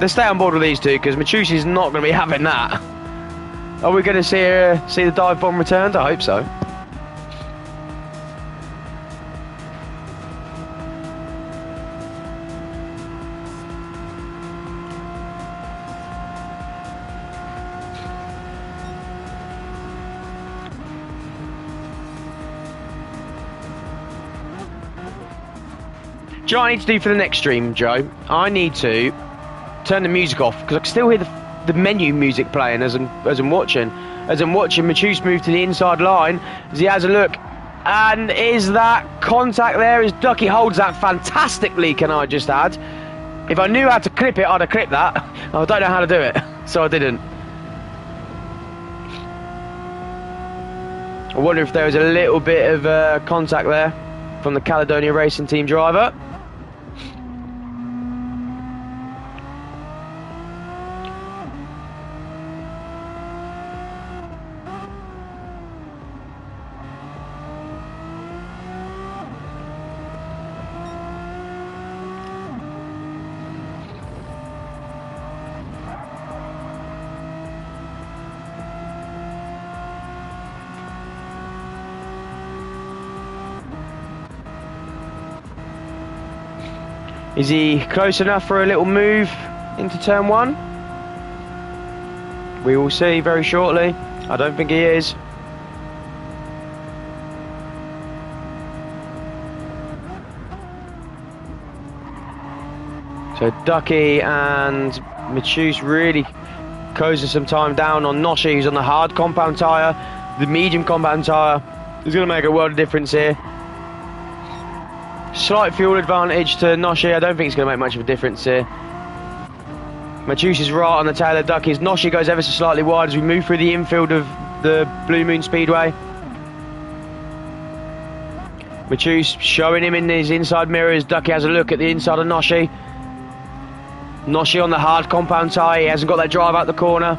Let's stay on board with these two because Matthews is not going to be having that. Are we going to see the dive bomb returned? I hope so. Do you know what I need to do for the next stream, Joe? I need to turn the music off because I can still hear the menu music playing as I'm watching. As I'm watching Matthews move to the inside line as he has a look. And is that contact there as Ducky holds that fantastically, can I just add? If I knew how to clip it, I'd have clipped that. I don't know how to do it, so I didn't. I wonder if there was a little bit of contact there from the Caledonia Racing Team driver. Is he close enough for a little move into turn one? We will see very shortly. I don't think he is. So Ducky and Matthews really closing some time down on Noshi, who's on the hard compound tyre. The medium compound tyre is going to make a world of difference here. Slight fuel advantage to Noshi. I don't think it's going to make much of a difference here. Matthews is right on the tail of Ducky's. Noshi goes ever so slightly wide as we move through the infield of the Blue Moon Speedway. Matthews showing him in his inside mirror as Ducky has a look at the inside of Noshi. Noshi on the hard compound tyre. He hasn't got that drive out the corner.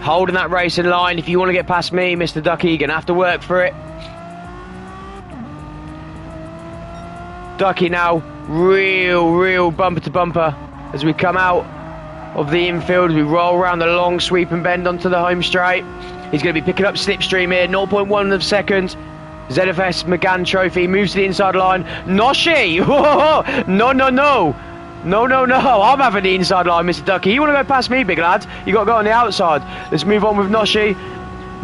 Holding that racing line. If you want to get past me, Mr. Ducky, you're going to have to work for it. Ducky now real bumper to bumper as we come out of the infield, as we roll around the long sweep and bend onto the home straight. He's going to be picking up slipstream here, 0.1 of a second. ZFS Megane trophy moves to the inside line. Noshi! No, I'm having the inside line, Mr. Ducky. You want to go past me, big lad? You got to go on the outside. Let's move on with Noshi.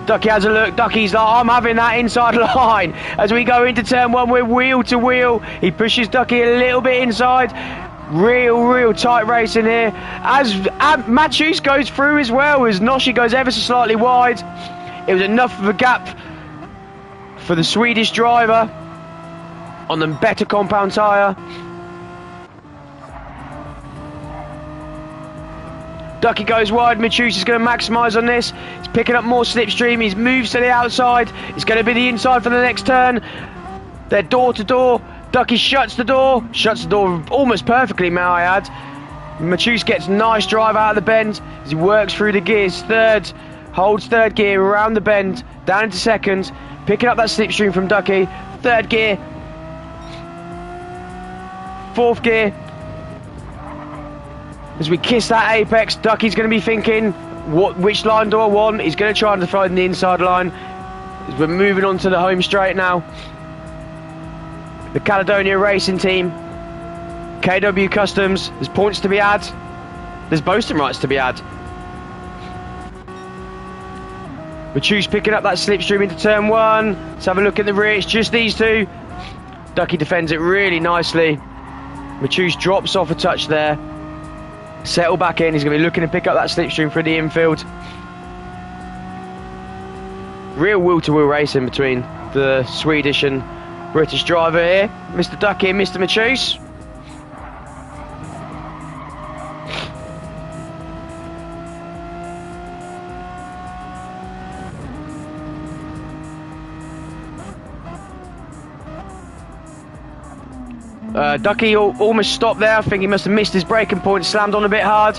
Ducky has a look. Ducky's like, I'm having that inside line. As we go into turn one, we're wheel to wheel. He pushes Ducky a little bit inside. Real tight racing here. As Matthews goes through as well, as Noshi goes ever so slightly wide. It was enough of a gap for the Swedish driver on the better compound tyre. Ducky goes wide. Matthews is going to maximise on this. He's picking up more slipstream. He moves to the outside. It's going to be the inside for the next turn. They're door to door. Ducky shuts the door almost perfectly, may I add. Matthews gets nice drive out of the bend as he works through the gears. Holds third gear around the bend, down into second, picking up that slipstream from Ducky. Third gear. Fourth gear. As we kiss that apex, Ducky's going to be thinking, which line do I want? He's going to try and find the inside line. As we're moving on to the home straight now. The Caledonia Racing Team, KW Customs, there's points to be had. There's boasting rights to be had. Matthews picking up that slipstream into turn one. Let's have a look at the rear. It's just these two. Ducky defends it really nicely. Matthews drops off a touch there. Settle back in. He's going to be looking to pick up that slipstream for the infield. Real wheel-to-wheel racing between the Swedish and British driver here. Mr. Ducky and Mr. Matthews. Ducky almost stopped there. I think he must have missed his braking point, slammed on a bit hard.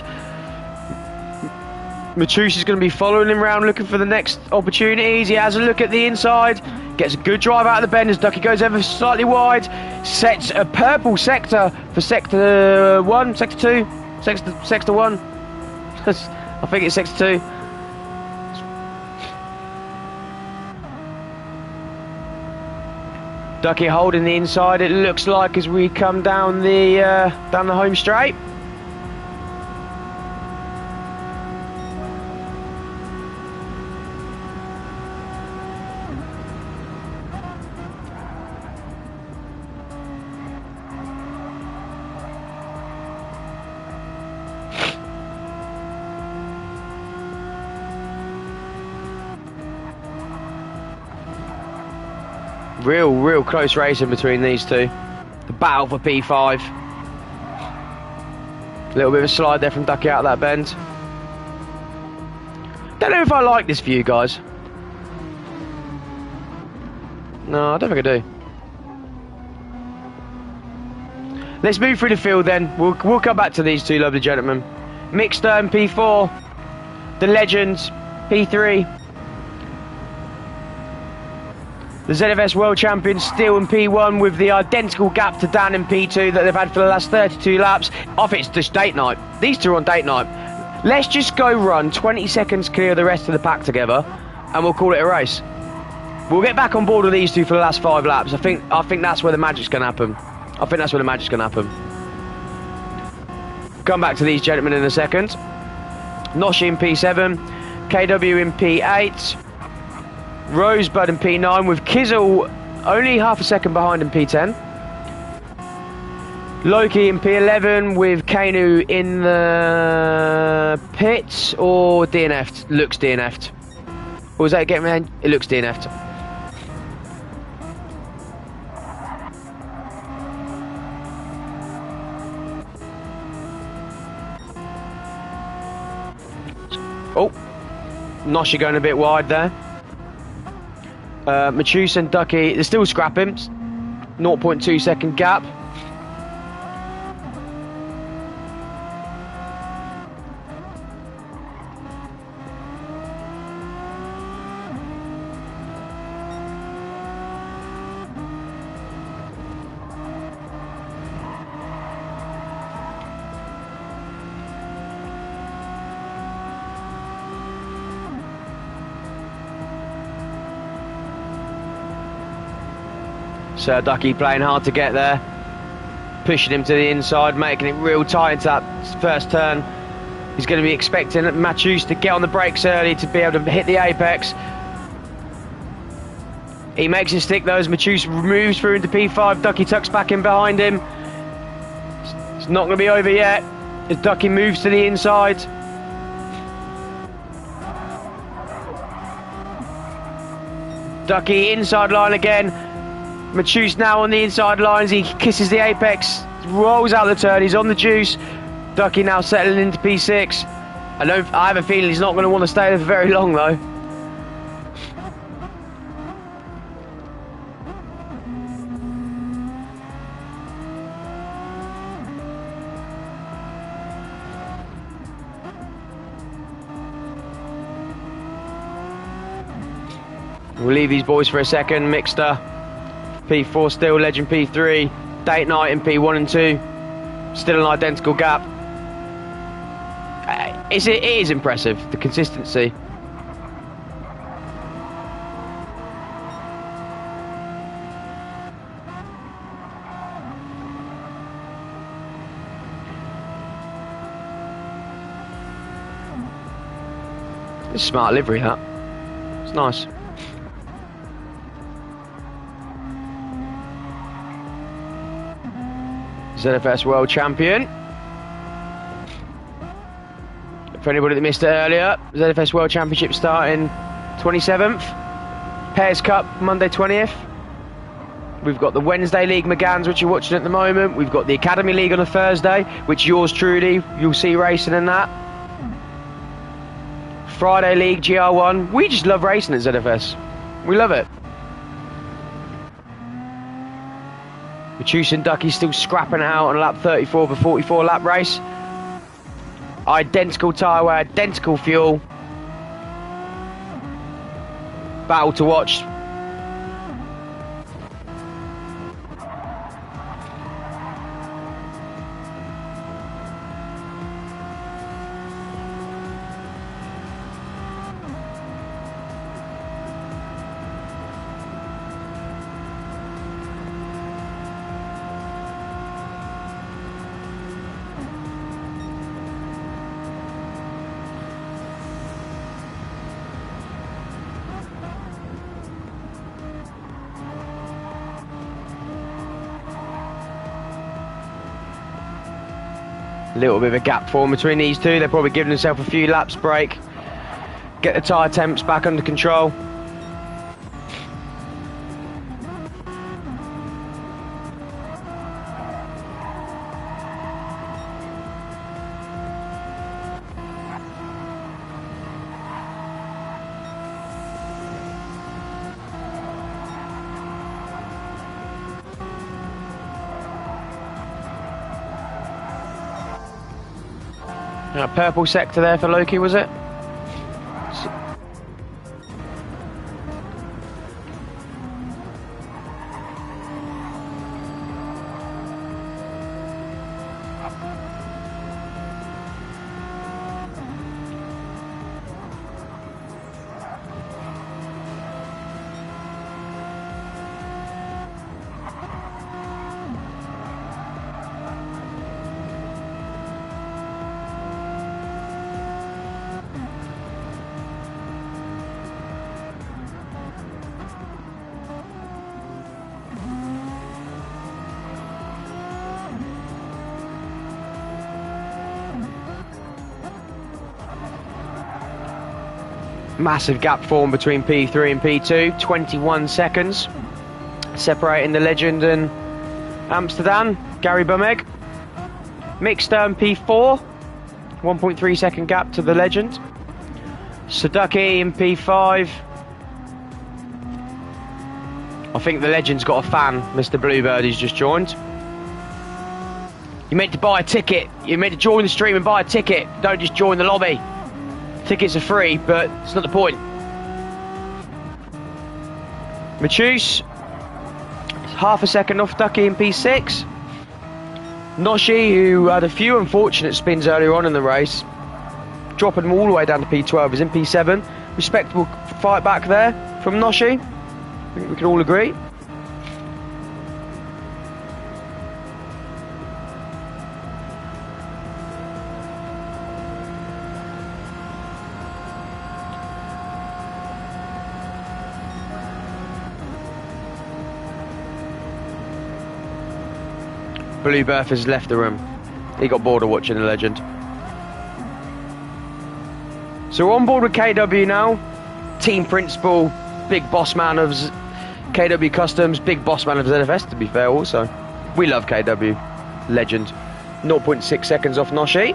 Matus is going to be following him around looking for the next opportunities. He has a look at the inside, gets a good drive out of the bend as Ducky goes ever slightly wide, sets a purple sector for sector 1, sector 2, sector 1. I think it's sector 2. Ducky holding the inside, it looks like, as we come down the home straight. Real close racing between these two. The battle for P5. A little bit of a slide there from Ducky out of that bend. Don't know if I like this view, guys. No, I don't think I do. Let's move through the field then. We'll come back to these two lovely gentlemen. Mick Stern, P4. The Legends, P3. The ZFS World Champions still in P1 with the identical gap to Dan in P2 that they've had for the last 32 laps. I think it's just date night. These two are on date night. Let's just go run 20 seconds clear of the rest of the pack together and we'll call it a race. We'll get back on board with these two for the last 5 laps. I think that's where the magic's going to happen. I think that's where the magic's going to happen. Come back to these gentlemen in a second. Noshi in P7. KW in P8. Rosebud in P9 with Kizzle only half a second behind in P10. Loki in P11 with Kanu in the pits or DNF'd. Looks DNF'd. Or was that getting me? It looks DNF'd. Oh, Noshi going a bit wide there. Matus and Ducky, they're still scrapping. 0.2 second gap. So Ducky playing hard to get there, pushing him to the inside, making it real tight into that first turn. He's going to be expecting Matus to get on the brakes early to be able to hit the apex. He makes his stick though as Matus moves through into P5. Ducky tucks back in behind him. It's not going to be over yet as Ducky moves to the inside. Ducky inside line again. Matus now on the inside lines, he kisses the apex, rolls out the turn, he's on the juice. Ducky now settling into P6. I have a feeling he's not going to want to stay there for very long though. We'll leave these boys for a second. Mixter P4 still, Legend P3, Date Night in P1 and 2, still an identical gap. It is impressive, the consistency. It's a smart livery, that. It's nice. ZFS World Champion. For anybody that missed it earlier, ZFS World Championship starting 27th. Pairs Cup Monday 20th. We've got the Wednesday League Meganes, which you're watching at the moment. We've got the Academy League on a Thursday, which yours truly, you'll see racing in that. Friday League GR1. We just love racing at ZFS. We love it. Machusa and Ducky still scrapping out on a lap 34 of a 44 lap race. Identical tyre wear, identical fuel. Battle to watch. Little bit of a gap form between these two. They're probably giving themselves a few laps break. Get the tyre temps back under control. Purple sector there for Loki, was it? Massive gap formed between P3 and P2, 21 seconds separating the Legend and Amsterdam. Gary Bumegg. Mick Stern P4, 1.3 second gap to the Legend. Suduki in P5. I think the Legend's got a fan, Mr. Bluebird, who's just joined. You're meant to buy a ticket. You're meant to join the stream and buy a ticket. Don't just join the lobby. Tickets are free, but it's not the point. Machus, half a second off Ducky in P6. Noshi, who had a few unfortunate spins earlier on in the race, dropping them all the way down to P12, is in P7. Respectable fight back there from Noshi. I think we can all agree. Blue Berth has left the room. He got bored of watching the Legend. So we're on board with KW now. Team principal, big boss man of KW Customs, big boss man of ZFS, to be fair also. We love KW. Legend. 0.6 seconds off Noshi.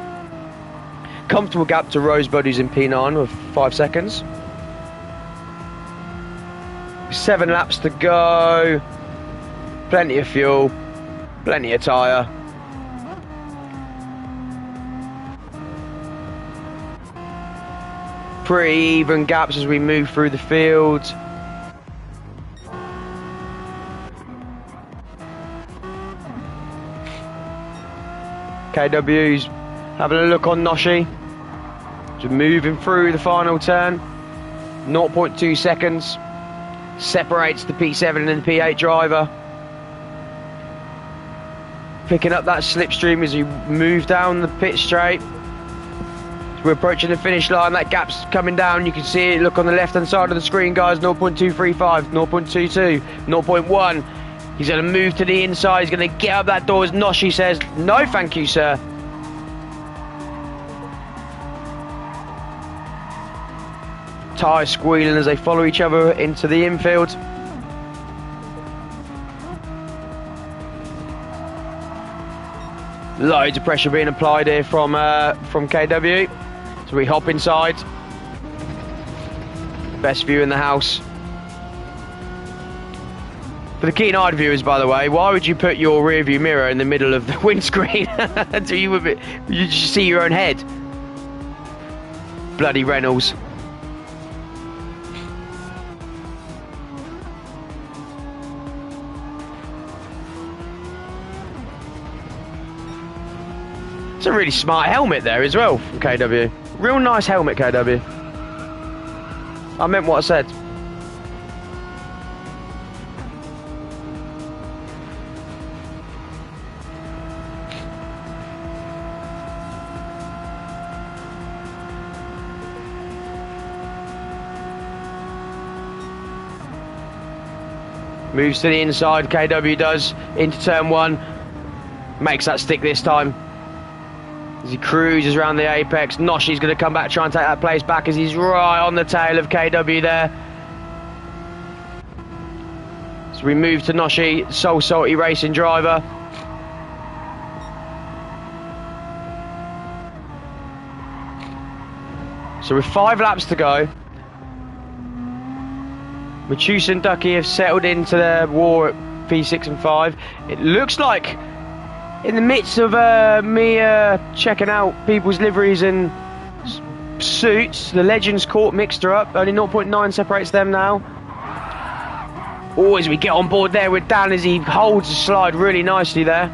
Comfortable gap to Rosebud, who's in P9 with 5 seconds. 7 laps to go. Plenty of fuel. Plenty of tyre. Pretty even gaps as we move through the field. KW's having a look on Noshi. Just moving through the final turn. 0.2 seconds. Separates the P7 and the P8 driver. Picking up that slipstream as you move down the pit straight. As we're approaching the finish line, that gap's coming down. You can see it, look on the left hand side of the screen, guys. 0.235, 0.22, 0.1. He's going to move to the inside. He's going to get up that door as Noshi says, no thank you, sir. Tyres squealing as they follow each other into the infield. Loads of pressure being applied here from KW. So we hop inside. Best view in the house. For the keen-eyed viewers, by the way, why would you put your rear-view mirror in the middle of the windscreen? So you just see your own head. Bloody Reynolds. It's a really smart helmet there as well from KW. Real nice helmet, KW. I meant what I said. Moves to the inside, KW does, into turn one. Makes that stick this time. As he cruises around the apex, Noshi's going to come back, try and take that place back as he's right on the tail of KW there. So we move to Noshi, Soul Salty racing driver. So with 5 laps to go, Machus and Ducky have settled into their war at P6 and 5. It looks like, in the midst of me checking out people's liveries and suits, the Legends caught Mixter up. Only 0.9 separates them now. Oh, as we get on board there with Dan as he holds the slide really nicely there.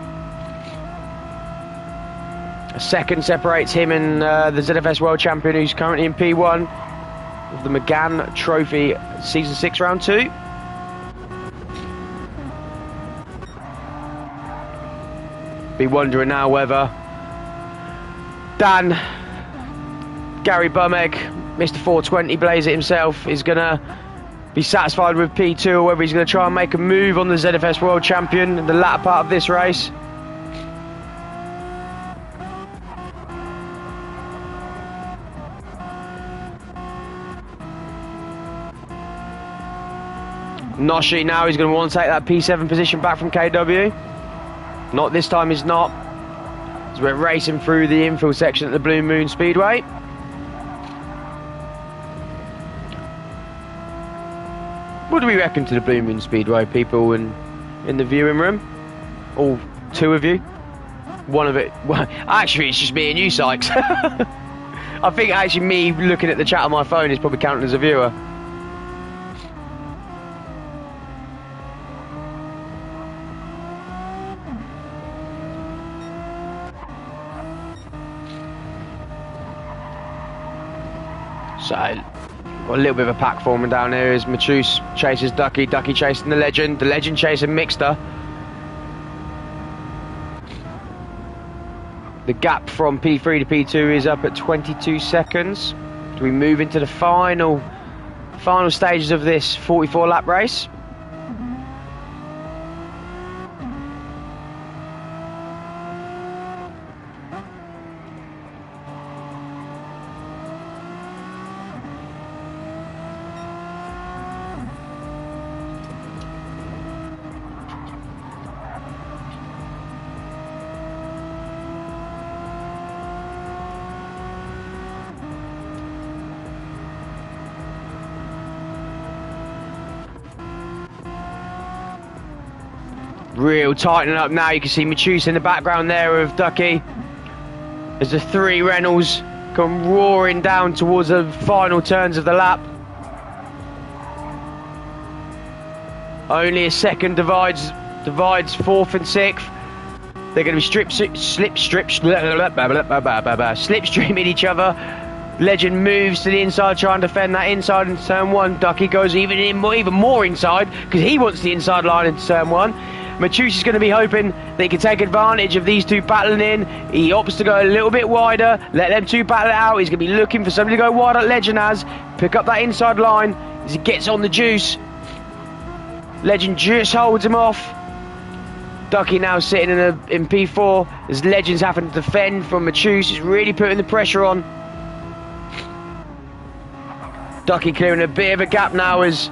A second separates him and the ZFS World Champion, who's currently in P1 of the Megane Trophy Season 6 Round 2. Be wondering now whether Dan, Gary Bumegg, Mr. 420 Blazer himself, is going to be satisfied with P2 or whether he's going to try and make a move on the ZFS World Champion in the latter part of this race. Noshi now is going to want to take that P7 position back from KW. Not this time, he's not. As we're racing through the infill section at the Blue Moon Speedway. What do we reckon to the Blue Moon Speedway, people in the viewing room? All 2 of you. One of it, well, actually it's just me and you, Sykes. I think actually me looking at the chat on my phone is probably counting as a viewer. So, got a little bit of a pack forming down here as Machus chases Ducky, Ducky chasing the Legend chasing Mixter. The gap from P3 to P2 is up at 22 seconds. Do we move into the final stages of this 44 lap race? Real tightening up now. You can see Machus in the background there of Ducky as the 3 Reynolds come roaring down towards the final turns of the lap. Only a second divides 4th and 6th. They're going to be slipstreaming each other. Legend moves to the inside, trying to defend that inside into turn 1. Ducky goes even more inside because he wants the inside line into turn 1. Machus is going to be hoping that he can take advantage of these 2 battling in. He opts to go a little bit wider, let them 2 battle it out. He's going to be looking for somebody to go wide like Legend has. Pick up that inside line as he gets on the juice. Legend just holds him off. Ducky now sitting in P4 as Legend's having to defend from Machus. He's really putting the pressure on. Ducky clearing a bit of a gap now as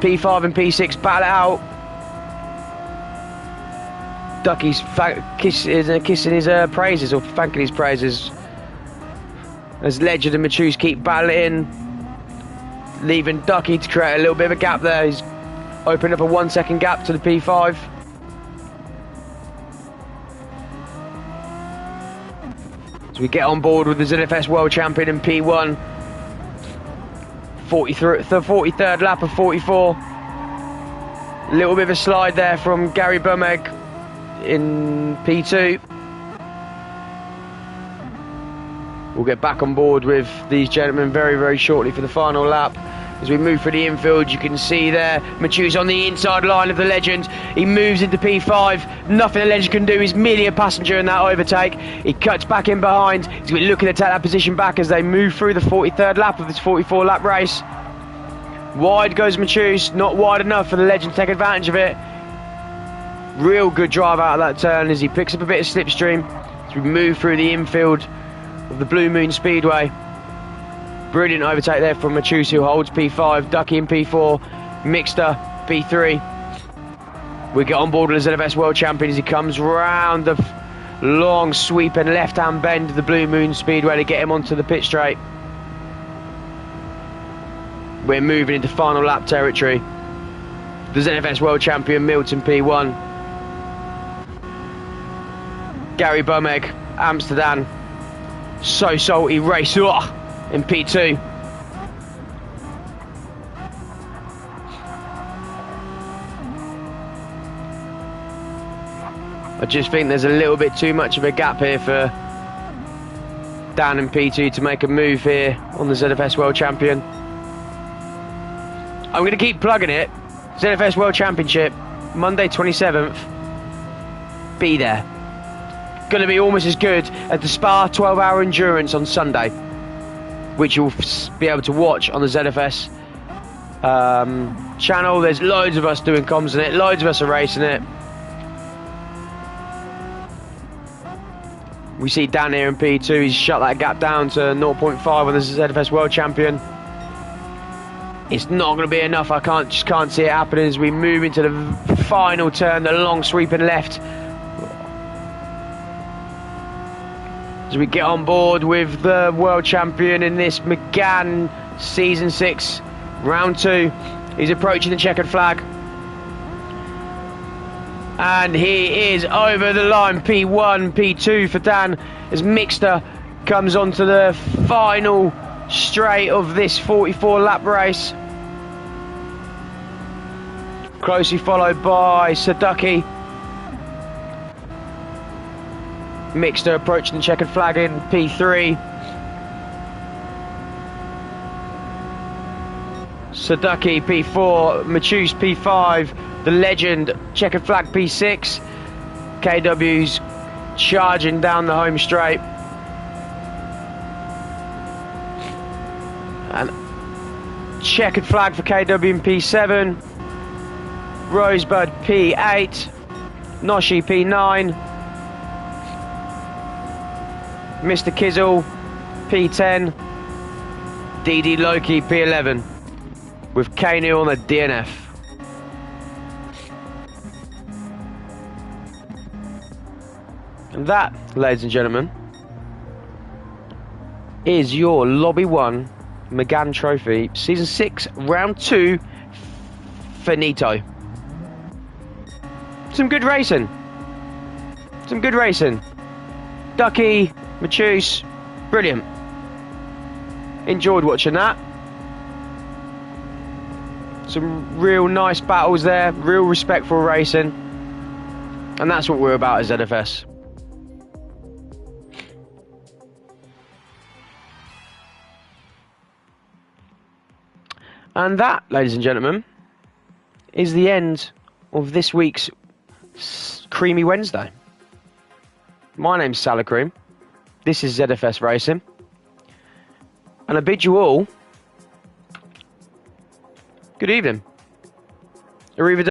P5 and P6 battle it out. Ducky's kissing his praises, or thanking his praises, as Legend and Machus keep battling in, leaving Ducky to create a little bit of a gap there. He's Open up a 1 second gap to the P5. As we get on board with the ZFS World Champion in P1. 43rd lap of 44. Little bit of a slide there from Gary Bumeg in P2. We'll get back on board with these gentlemen very, very shortly for the final lap. As we move through the infield, you can see there, Mathieu's on the inside line of the Legend. He moves into P5. Nothing the Legend can do. He's merely a passenger in that overtake. He cuts back in behind. He's looking to take that position back as they move through the 43rd lap of this 44-lap race. Wide goes Mathieu's, not wide enough for the Legend to take advantage of it. Real good drive out of that turn as he picks up a bit of slipstream as we move through the infield of the Blue Moon Speedway. Brilliant overtake there from Mathieu, who holds P5, Ducky in P4, Mixter P3. We get on board with the ZFS World Champion as he comes round the long sweep and left-hand bend of the Blue Moon Speedway to get him onto the pit straight. We're moving into final lap territory. The ZFS World Champion, Milton P1. Gary Bumeg, Amsterdam. So salty race in P2. I just think there's a little bit too much of a gap here for Dan in P2 to make a move here on the ZFS World Champion. I'm going to keep plugging it. ZFS World Championship, Monday 27th. Be there. Going to be almost as good as the Spa 12-hour endurance on Sunday, which you'll be able to watch on the ZFS channel. There's loads of us doing comms in it, loads of us are racing it. We see Dan here in P2, he's shut that gap down to 0.5 on the ZFS World Champion. It's not going to be enough, I just can't see it happening as we move into the final turn, the long sweeping left. As we get on board with the World Champion in this Megane Season 6, Round 2. He's approaching the checkered flag. And he is over the line, P1, P2 for Dan, as Mixter comes onto the final straight of this 44-lap race. Closely followed by Sadaki. Mixter approaching the checkered flag in P3. Sadaki P4, Mathieu's P5, the Legend checkered flag P6. KW's charging down the home straight. And checkered flag for KW in P7. Rosebud P8. Noshi P9. Mr. Kizzle P10. DD Loki P11 with Kanu on the DNF. And that, ladies and gentlemen, is your Lobby 1 Megane Trophy Season 6 Round 2 finito. Some good racing. Ducky, Mathieu's, brilliant. Enjoyed watching that. Some real nice battles there, real respectful racing. And that's what we're about at ZFS. And that, ladies and gentlemen, is the end of this week's Creamy Wednesday. My name's Salah Cream. This is ZFS Racing. And I bid you all good evening. Arrivederci.